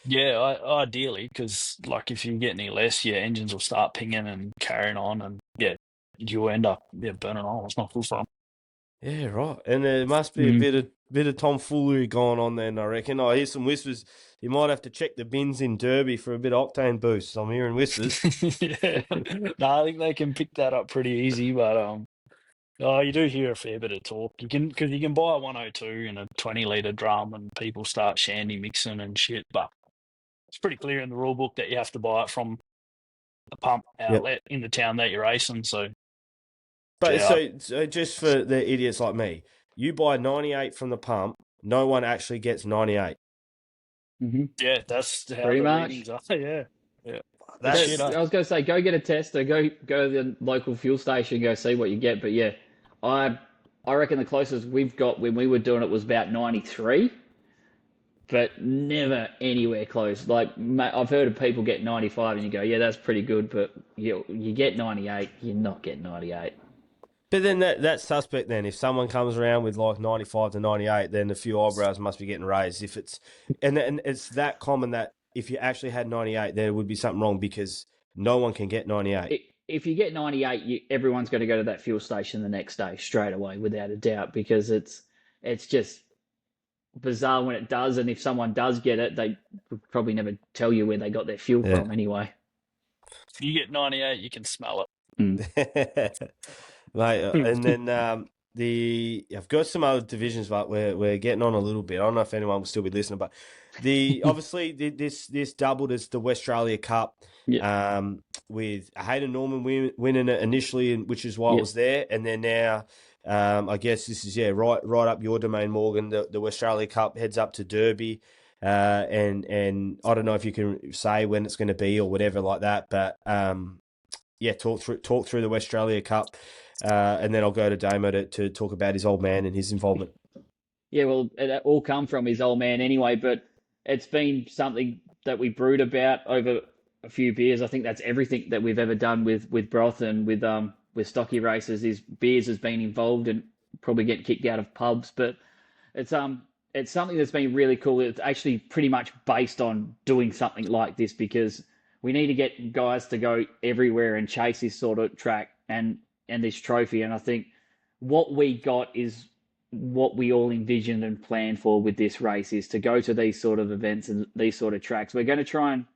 Yeah, ideally, because like if you get any less, your engines will start pinging and carrying on, and you'll end up burning oil. It's not good for them. Yeah, right. And there must be a bit of tomfoolery going on then, I reckon. I hear some whispers. You might have to check the bins in Derby for a bit of octane boost. I'm hearing whispers. Yeah, no, I think they can pick that up pretty easy. But you do hear a fair bit of talk. Because you can buy a 102 in a 20-litre drum, and people start shandy mixing and shit. But it's pretty clear in the rule book that you have to buy it from the pump outlet in the town that you're racing. So. But so just for the idiots like me, you buy 98 from the pump, no one actually gets 98. Mm-hmm. Yeah, that's how pretty the much. readings are. Yeah. I was going to say, go get a tester, go to the local fuel station, go see what you get. But yeah, I reckon the closest we've got when we were doing it was about 93, but never anywhere close. Like I've heard of people get 95, and you go, yeah, that's pretty good. But you get 98, you're not getting 98. But then that's suspect then. If someone comes around with like 95 to 98, then a few eyebrows must be getting raised. If it's and it's that common that if you actually had 98, there would be something wrong, because no one can get 98. If you get 98, everyone's going to go to that fuel station the next day straight away, without a doubt, because it's just bizarre when it does. And if someone does get it, they would probably never tell you where they got their fuel from anyway. If you get 98, you can smell it. Mate, and then I've got some other divisions, but we're getting on a little bit. I don't know if anyone will still be listening, but obviously this doubled as the Westralia Cup, with Hayden Norman winning it initially, which is why it was there, and then now I guess this is right up your domain, Morgan. The Westralia Cup heads up to Derby, and I don't know if you can say when it's going to be or whatever like that, but talk through the Westralia Cup. And then I'll go to Damo to talk about his old man and his involvement. Yeah, well, it all come from his old man anyway, but it's been something that we brewed about over a few beers. I think that's everything that we've ever done with Broth and with stocky races is beers has been involved, and probably get kicked out of pubs. But it's something that's been really cool. It's actually pretty much based on doing something like this, because we need to get guys to go everywhere and chase this sort of track and this trophy. And I think what we got is what we all envisioned and planned for with this race, is to go to these sort of events and these sort of tracks. We're going to try and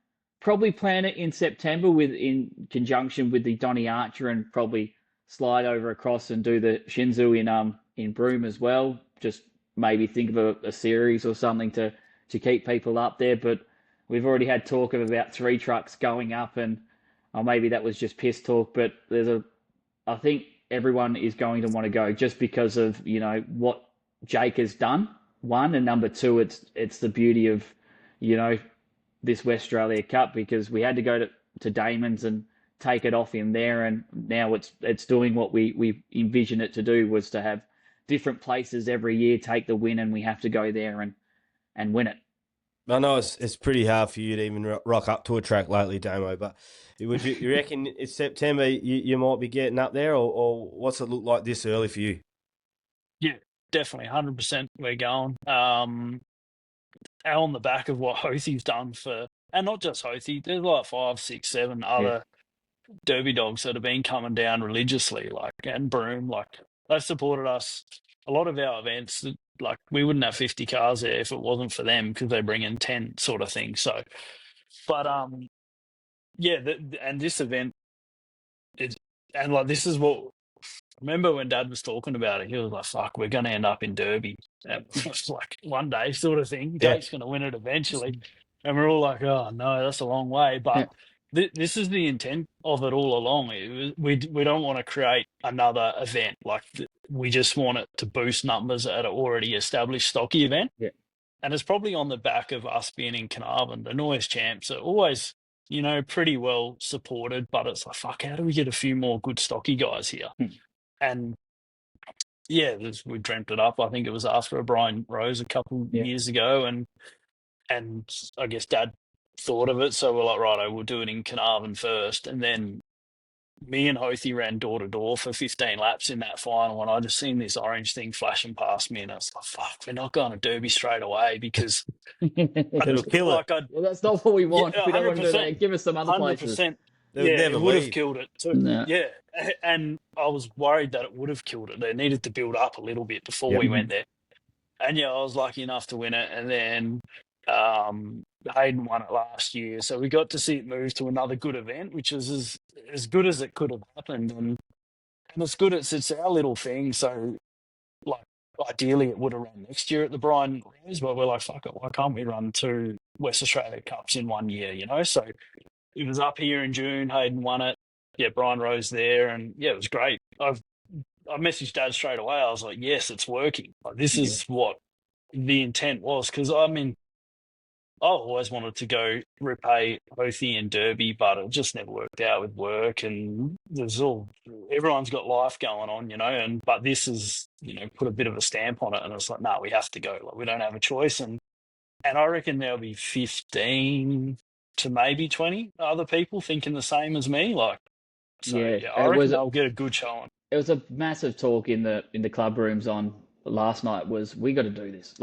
probably plan it in September in conjunction with the Donny Archer, and probably slide over across and do the Shinzu in Broome as well, just maybe think of a series or something to keep people up there. But we've already had talk of about 3 trucks going up, and maybe that was just piss talk. But I think everyone is going to want to go just because of what Jake has done. 1, and number 2, it's the beauty of this West Australia Cup, because we had to go to Damon's and take it off him there, and now it's doing what we envisioned it to do, was to have different places every year take the win, and we have to go there and win it. I know it's pretty hard for you to even rock up to a track lately, Damo, but would you reckon it's September you might be getting up there, or what's it look like this early for you? Yeah, definitely, 100% we're going. On the back of what Hothie's done and not just Hothie, there's like 5, 6, 7 other Derby dogs that have been coming down religiously, and Broome, they've supported us. A lot of our events, we wouldn't have 50 cars there if it wasn't for them, because they bring in 10 sort of thing. So, but yeah, and this event is, and this is what. Remember when Dad was talking about it, he was like, fuck, we're going to end up in Derby. And it was like one day sort of thing. Yeah. Jake's going to win it eventually. And we're all like, oh, no, that's a long way. But this is the intent of it all along. We don't want to create another event. We just want it to boost numbers at an already established stocky event. Yeah. And it's probably on the back of us being in Carnarvon. The Noise champs are always, pretty well supported. But it's like, fuck, how do we get a few more good stocky guys here? And yeah, we dreamt it up. I think it was after a Brian Rose a couple years ago, and I guess Dad thought of it, so we're like, right, we'll do it in Carnarvon first, and then me and Hothie ran door to door for 15 laps in that final, and I just seen this orange thing flashing past me, and I was like, fuck, we're not going to Derby straight away, because it'll kill it. Well, that's not what we want. Yeah, we don't want to do that. Give us some other 100%. places. It would have killed it too. No. Yeah, and I was worried that it would have killed it. They needed to build up a little bit before we went there. And yeah, I was lucky enough to win it. And then Hayden won it last year, so we got to see it move to another good event, which is as good as it could have happened. And it's good. It's our little thing. So ideally, it would have run next year at the Brian Rose, but we're like, fuck it, why can't we run 2 West Australia Cups in 1 year? So it was up here in June. Hayden won it. Yeah, Brian Rose there, and yeah, it was great. I messaged Dad straight away. I was like, yes, it's working. This is what the intent was, because I always wanted to go repay Hothie and Derby, but it just never worked out with work, and everyone's got life going on, but this is put a bit of a stamp on it, and it's like, no, we have to go. We don't have a choice, and I reckon there'll be 15 to maybe 20 other people thinking the same as me. I reckon they'll get a good showing. It was a massive talk in the club rooms on last night. Was we got to do this?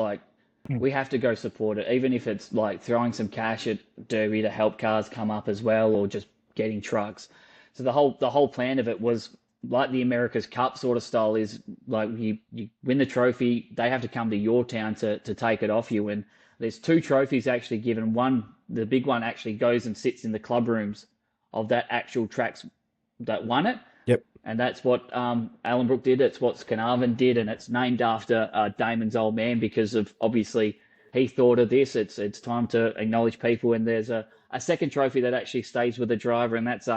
We have to go support it, even if it's throwing some cash at Derby to help cars come up as well, or just getting trucks. So the whole plan of it was like the America's Cup sort of style. Is you win the trophy, they have to come to your town to take it off you. And there's 2 trophies actually given. One, the big one, actually goes and sits in the club rooms of that actual tracks that won it. Yep. And that's what Ellenbrook did. It's what Carnarvon did, and it's named after Damon's old man, because of obviously he thought of this. It's time to acknowledge people, and there's a second trophy that actually stays with the driver, and that's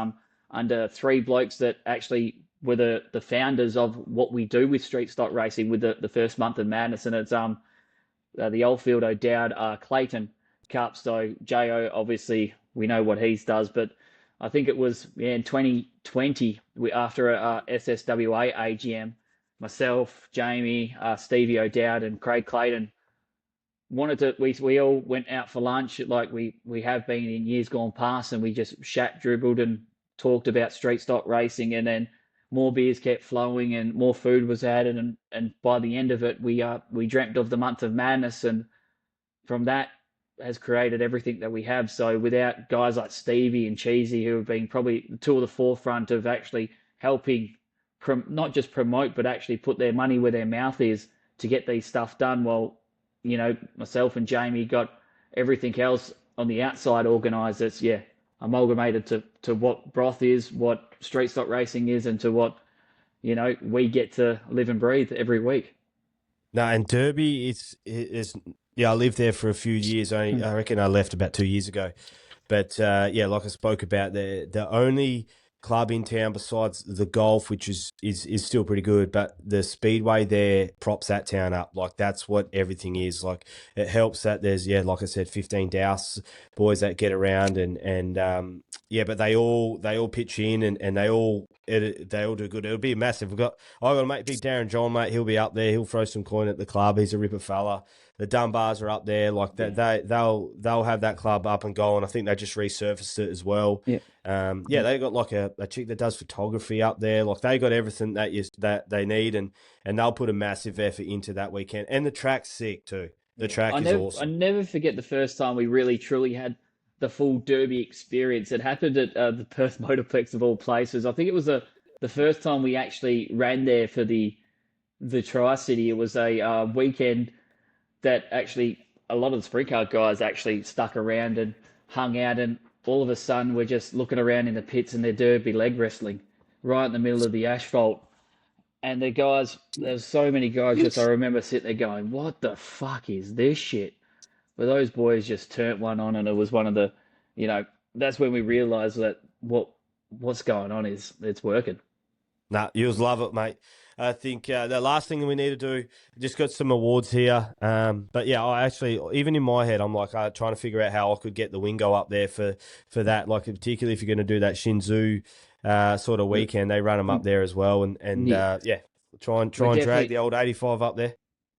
under 3 blokes that actually were the founders of what we do with street stock racing with the first month of madness, and it's the Oldfield O'Dowd Clayton Cup. So Jo, obviously we know what he does, but I think it was in 2020 after a SSWA AGM, myself, Jamie, Stevie O'Dowd, and Craig Clayton wanted to. We all went out for lunch like we have been in years gone past, and we just dribbled and talked about street stock racing, and then more beers kept flowing and more food was added, and by the end of it, we dreamt of the month of madness, and from that has created everything that we have. So without guys like Stevie and Cheesy, who have been probably 2 of the forefront of actually helping not just promote, but actually put their money where their mouth is to get these stuff done, well, myself and Jamie got everything else on the outside organised. It's amalgamated to what Broth is, what street stock racing is, and to what we get to live and breathe every week. No, and Derby, it's yeah, I lived there for a few years. I reckon I left about 2 years ago. But yeah, like I spoke about, the only club in town besides the golf, which is still pretty good, but the speedway there props that town up. Like that's what everything is. Like it helps that there's like I said, 15 Douse boys that get around and yeah, but they all pitch in and they all do good. It'll be massive. I got a mate, big Darren John, mate. He'll be up there. He'll throw some coin at the club. He's a ripper fella. The Dunbars are up there, like that. They'll have that club up and going. I think they just resurfaced it as well. Yeah, they got like a chick that does photography up there. Like they got everything that they need, and they'll put a massive effort into that weekend. And the track's sick too. The track is awesome. I never forget the first time we really truly had the full Derby experience. It happened at the Perth Motorplex of all places. I think it was the first time we actually ran there for the Tri-City. It was a weekend that actually a lot of the sprint car guys actually stuck around and hung out, and all of a sudden we're just looking around in the pits and they're Derby leg wrestling right in the middle of the asphalt. And the guys, there's so many guys just, I remember sitting there going, what the fuck is this shit? But those boys just turned one on, and it was one of the, that's when we realised that what's going on is it's working. Nah, you'll love it, mate. I think the last thing we need to do, just got some awards here. But yeah, I actually, even in my head, I'm like trying to figure out how I could get the Wingo up there for that. Like particularly if you're going to do that Shinzu sort of weekend, they run them up there as well. And try and drag the old 85 up there.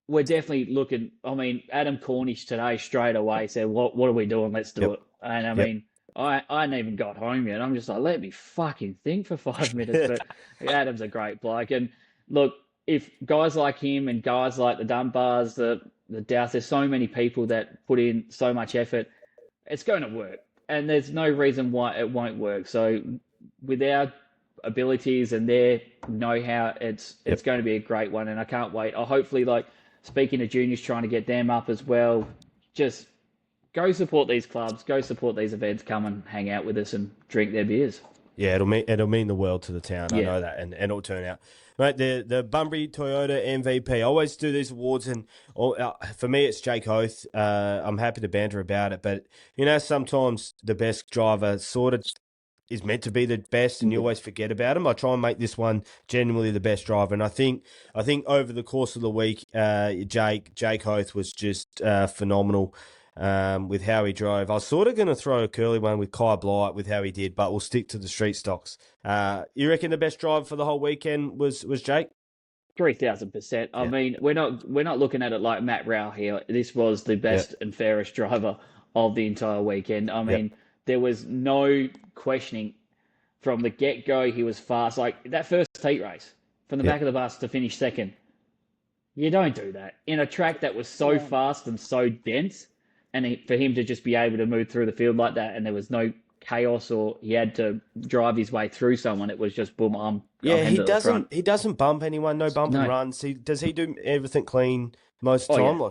We're definitely looking. I mean, Adam Cornish today straight away said, "What are we doing? Let's do it." And I mean, I hadn't even got home yet. I'm just like, let me fucking think for 5 minutes. But Adam's a great bloke. And look, if guys like him and guys like the Dunbars, the Douse, there's so many people that put in so much effort, it's going to work. And there's no reason why it won't work. So with our abilities and their know-how, it's going to be a great one. And I can't wait. I hopefully, like, speaking to juniors, trying to get them up as well, just go support these clubs, go support these events, come and hang out with us and drink their beers. Yeah, it'll mean the world to the town. I know that, and it'll turn out. Mate, the Bunbury Toyota MVP. I always do these awards, and for me, it's Jake Hoth. I'm happy to banter about it, but sometimes the best driver sort of is meant to be the best, and you always forget about him. I try and make this one genuinely the best driver, and I think over the course of the week, Jake Hoth was just phenomenal. With how he drove. I was sort of going to throw a curly one with Kai Blight with how he did, but we'll stick to the street stocks. You reckon the best driver for the whole weekend was Jake? 3,000%. I mean, we're not looking at it like Matt Rowell here. This was the best and fairest driver of the entire weekend. I mean, there was no questioning from the get-go. He was fast. Like that first heat race from the back of the bus to finish second. You don't do that in a track that was so fast and so dense. And for him to just be able to move through the field like that, and there was no chaos or he had to drive his way through someone, it was just boom. He doesn't bump anyone, no bump and runs. Does he do everything clean most of the time? Yeah.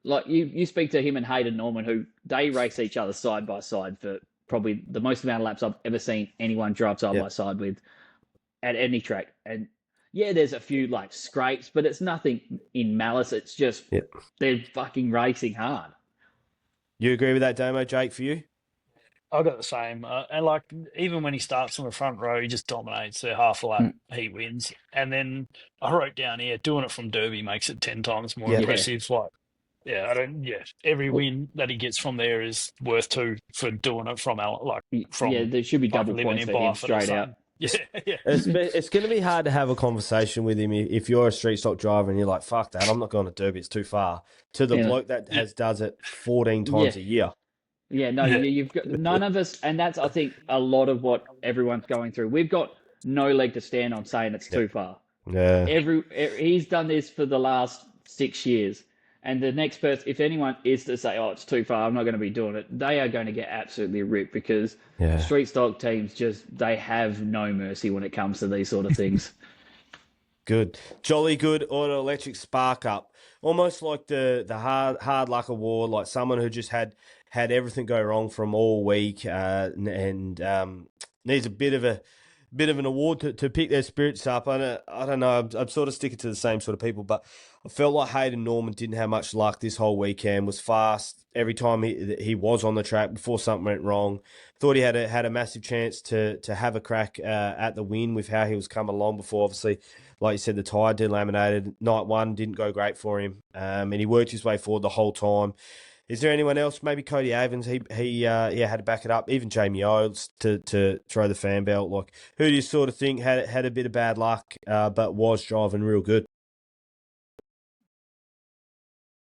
Like you speak to him and Hayden Norman, who they race each other side by side for probably the most amount of laps I've ever seen anyone drive side by side with at any track. And yeah, there's a few like scrapes, but it's nothing in malice. It's just they're fucking racing hard. You agree with that, Damo, Jake, for you? I got the same. And like, even when he starts on the front row, he just dominates. So half a lap, he wins. And then I wrote down here, doing it from Derby makes it 10 times more impressive. Like, every win that he gets from there is worth 2 for doing it from there should be double points for him straight out. Yeah. It's going to be hard to have a conversation with him if you're a street stock driver and you're like, fuck that, I'm not going to Derby, it's too far. To the bloke that does it 14 times a year. Yeah, no, you've got none of us, and that's, I think, a lot of what everyone's going through. We've got no leg to stand on saying it's too far. Yeah. He's done this for the last 6 years. And the next person, if anyone is to say, oh, it's too far, I'm not going to be doing it, they are going to get absolutely ripped because street stock teams they have no mercy when it comes to these sort of things. Good. Jolly good auto electric spark up. Almost like the hard luck award, like someone who just had everything go wrong from all week and needs a bit of bit of an award to pick their spirits up. I don't know. I'm sort of sticking to the same sort of people, but I felt like Hayden Norman didn't have much luck this whole weekend. Was fast every time he was on the track before something went wrong. Thought he had a massive chance to have a crack at the win with how he was coming along before. Obviously, like you said, the tyre delaminated. Night one didn't go great for him, and he worked his way forward the whole time. Is there anyone else? Maybe Cody Avens. He had to back it up. Even Jamie Oles to throw the fan belt. Like, who do you sort of think had a bit of bad luck, but was driving real good?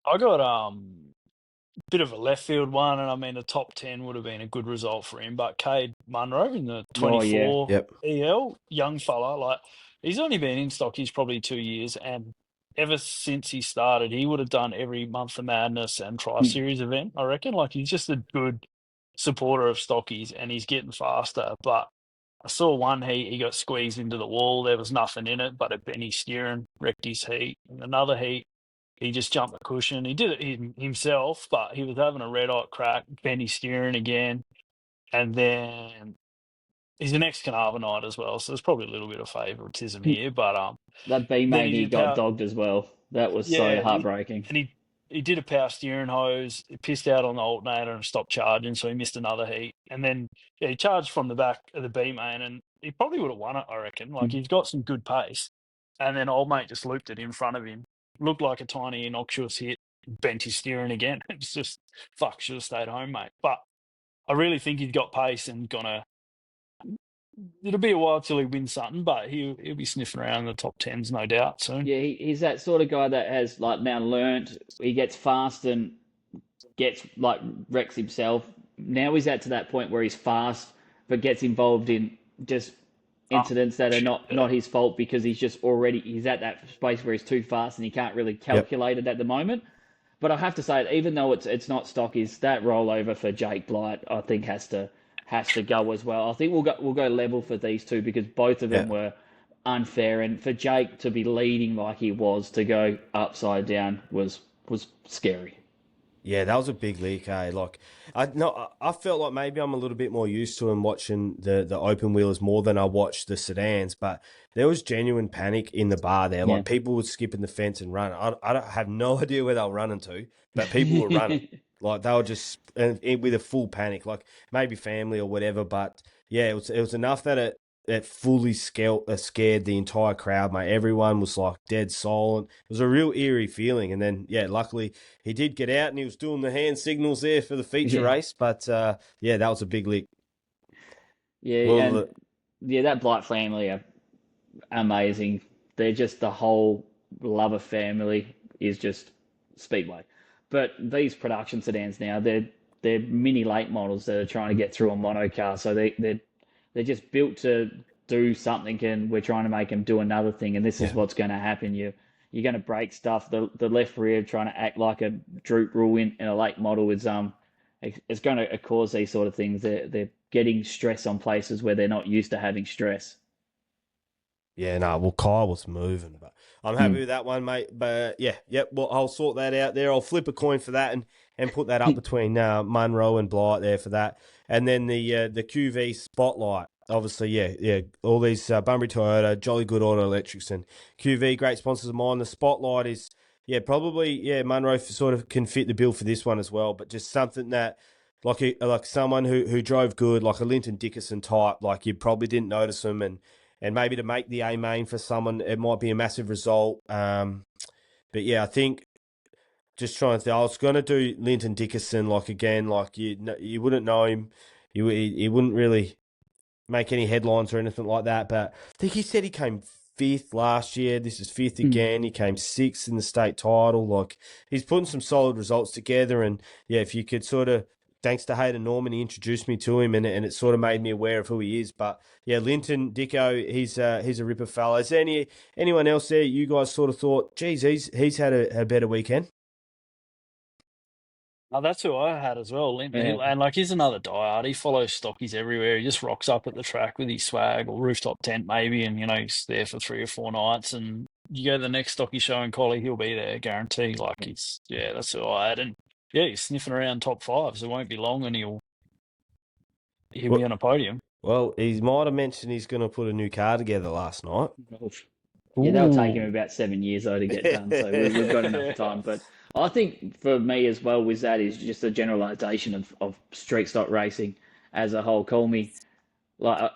I got bit of a left field one, and I mean the top 10 would have been a good result for him. But Cade Munro in the 24 Yep. EL, young fella, like he's only been in stock. He's probably 2 years, and ever since he started, he would have done every Month of Madness and Tri-Series event, I reckon. Like, he's just a good supporter of stockies, and he's getting faster. But I saw one heat, he got squeezed into the wall. There was nothing in it, but a Benny steering wrecked his heat. In another heat, he just jumped the cushion. He did it himself, but he was having a red-hot crack, Benny steering again. And then he's an ex-Carnarvonite as well, so there's probably a little bit of favouritism here. But that B then main he got dogged as well. That was so heartbreaking. And he did a power steering hose. He pissed out on the alternator and stopped charging, so he missed another heat. And then he charged from the back of the B main, and he probably would have won it, I reckon. Like, he's got some good pace. And then old mate just looped it in front of him. Looked like a tiny innocuous hit. Bent his steering again. It's just, fuck, should have stayed home, mate. But I really think he's got pace and gonna. It'll be a while till he wins something, but he'll be sniffing around in the top 10s, no doubt, soon. Yeah, he's that sort of guy that has like now learnt. He gets fast and gets like wrecks himself. Now he's at to that point where he's fast, but gets involved in just incidents that are not his fault because he's at that space where he's too fast and he can't really calculate it at the moment. But I have to say, even though it's not stock, is that rollover for Jake Blight, I think has to go as well. I think we'll go level for these two because both of them were unfair, and for Jake to be leading like he was to go upside down was scary. Yeah, that was a big leak, eh? Like, I felt like maybe I'm a little bit more used to him watching the open wheelers more than I watched the sedans, but there was genuine panic in the bar there. Like, people were skipping the fence and running. I don't have no idea where they were running to, but people were running. Like, they were just with a full panic, like maybe family or whatever. But yeah, it was enough that it fully scared the entire crowd, mate. Everyone was like dead silent. It was a real eerie feeling. And then, luckily he did get out and he was doing the hand signals there for the feature race. But that was a big lick. Yeah, that Blight family are amazing. They're just the whole Lover family is just Speedway. But these production sedans now, they're mini late models that are trying to get through a monocar. So they're just built to do something, and we're trying to make them do another thing. And this is what's going to happen. You're going to break stuff. The left rear trying to act like a droop rule in a late model is it's going to cause these sort of things. They're getting stress on places where they're not used to having stress. Yeah, no, well, Kyle was moving, but I'm happy with that one, mate. But well, I'll sort that out there. I'll flip a coin for that and put that up between Munro and Blight there for that. And then the QV Spotlight, obviously, all these Bunbury Toyota, Jolly Good Auto Electrics and QV, great sponsors of mine. The Spotlight is, probably, Munro sort of can fit the bill for this one as well, but just something that, like someone who drove good, like a Linton Dickerson type, like you probably didn't notice them, and maybe to make the A main for someone, it might be a massive result. But I think just trying to think, I was going to do Linton Dickerson, like again, like you wouldn't know him. He wouldn't really make any headlines or anything like that. But I think he said he came 5th last year. This is 5th again. He came 6th in the state title. Like, he's putting some solid results together. And if you could sort of, thanks to Hayden Norman, he introduced me to him, and it sort of made me aware of who he is. But Linton Dicko, he's a ripper fella. Is there anyone else there you guys sort of thought, geez, he's had a better weekend? Oh, that's who I had as well, Linton. And like, he's another diehard. He follows stockies everywhere. He just rocks up at the track with his swag or rooftop tent maybe, and he's there for 3 or 4 nights. And you go to the next stocky show in Collie, he'll be there, guaranteed. Like, that's who I had. And he's sniffing around top 5, so it won't be long, and he'll be on a podium. Well, he might have mentioned he's going to put a new car together last night. Yeah, that'll take him about 7 years though to get done. So we've got enough time. But I think for me as well with that is just a generalisation of street stock racing as a whole. Call me like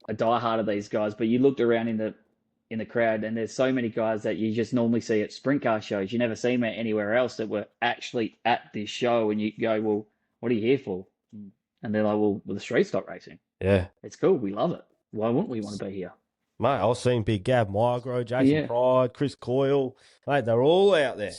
a diehard of these guys, but you looked around in the crowd and there's so many guys that you just normally see at sprint car shows. You never see them anywhere else that were actually at this show, and you go, well, what are you here for? And they're like, well, the street stock racing. Yeah. It's cool. We love it. Why wouldn't we want to be here? Mate, I was seeing Big Gab Mygro, Jason Pride, Chris Coyle. Mate, they're all out there.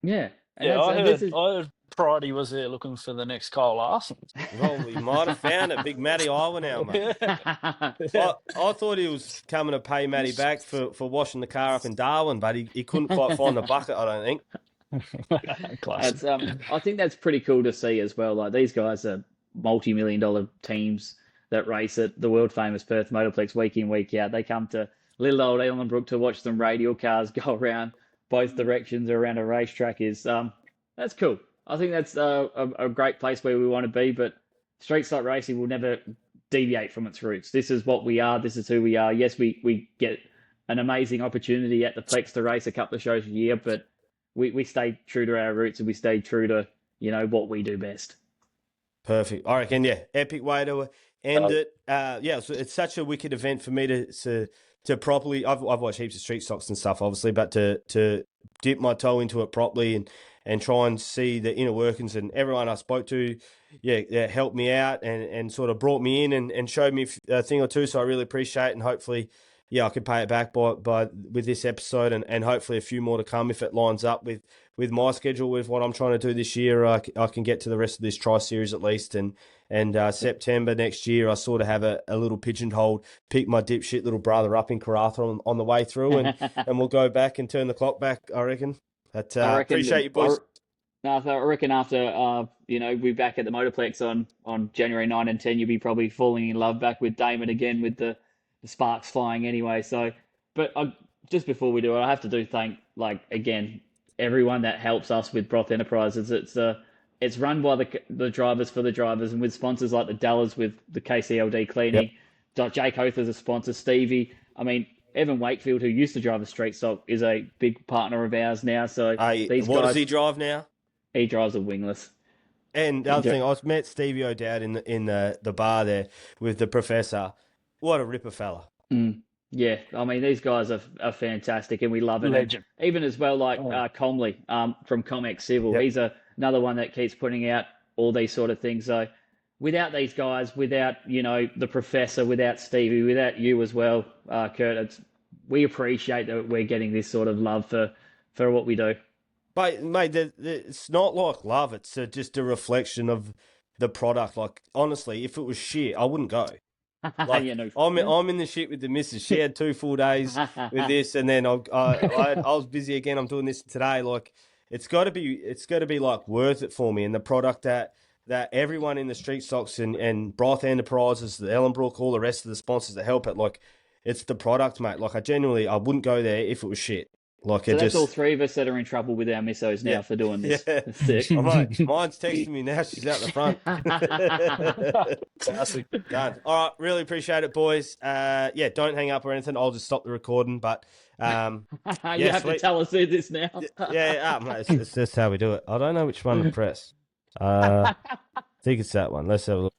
Yeah. And I heard Pride was there looking for the next Kyle Larson. Well, we might have found it. Big Matty Iwanau, mate. I thought he was coming to pay Matty back for washing the car up in Darwin, but he couldn't quite find the bucket, I don't think. Classic. I think that's pretty cool to see as well. Like, these guys are multi-million-dollar teams that race at the world-famous Perth Motorplex week in, week out. They come to little old Ellenbrook to watch some radial cars go around both directions around a racetrack. That's cool. I think that's a great place where we want to be, but street stock racing will never deviate from its roots. This is what we are. This is who we are. Yes, we get an amazing opportunity at the Plex to race a couple of shows a year, but we stay true to our roots and we stay true to, what we do best. Perfect. I reckon, epic way to end it. So it's such a wicked event for me to properly. I've watched heaps of street stocks and stuff, obviously, but to dip my toe into it properly and try and see the inner workings, and everyone I spoke to, helped me out and sort of brought me in and showed me a thing or two. So I really appreciate it, and hopefully, I could pay it back by with this episode and hopefully a few more to come if it lines up with my schedule, with what I'm trying to do this year. I can get to the rest of this tri-series at least, and September next year I sort of have a little pigeonhole, pick my dipshit little brother up in Karratha on the way through, and we'll go back and turn the clock back, I reckon. But I appreciate you, boys. I reckon after we're back at the Motorplex on January 9 and 10, you'll be probably falling in love back with Damon again, with the sparks flying anyway. So, but just before we do it, I have to thank, again, everyone that helps us with Broth Enterprises. It's run by the drivers for the drivers, and with sponsors like the Dallas with the KCLD cleaning. Yep. Jake Hoth is a sponsor. Stevie. I mean, Evan Wakefield, who used to drive a street stock, is a big partner of ours now. So what does he drive now? He drives a wingless. And the other thing, I met Stevie O'Dowd in the bar there with the professor. What a ripper fella. Yeah, I mean, these guys are fantastic, and we love it. Legend. And even as well, Comley from Comex Civil, he's another one that keeps putting out all these sort of things. So without these guys, without, the professor, without Stevie, without you as well, Kurt, we appreciate that we're getting this sort of love for what we do. But, mate, it's not like love. It's just a reflection of the product. Like, honestly, if it was shit, I wouldn't go. Like, I'm in the shit with the missus. She had 2 full days with this, and then I was busy again. I'm doing this today. Like, it's got to be like worth it for me. And the product that everyone in the street stocks and Broth Enterprises, the Ellenbrook, all the rest of the sponsors that help it, like, it's the product, mate. Like, I wouldn't go there if it was shit. Like, so that's all 3 of us that are in trouble with our missos now for doing this. Yeah. Sick. Mine's texting me now. She's out the front. Classic. Done. All right. Really appreciate it, boys. Don't hang up or anything. I'll just stop the recording. But you have to tell us who this now. Mate, it's just how we do it. I don't know which one to press. I think it's that one. Let's have a look.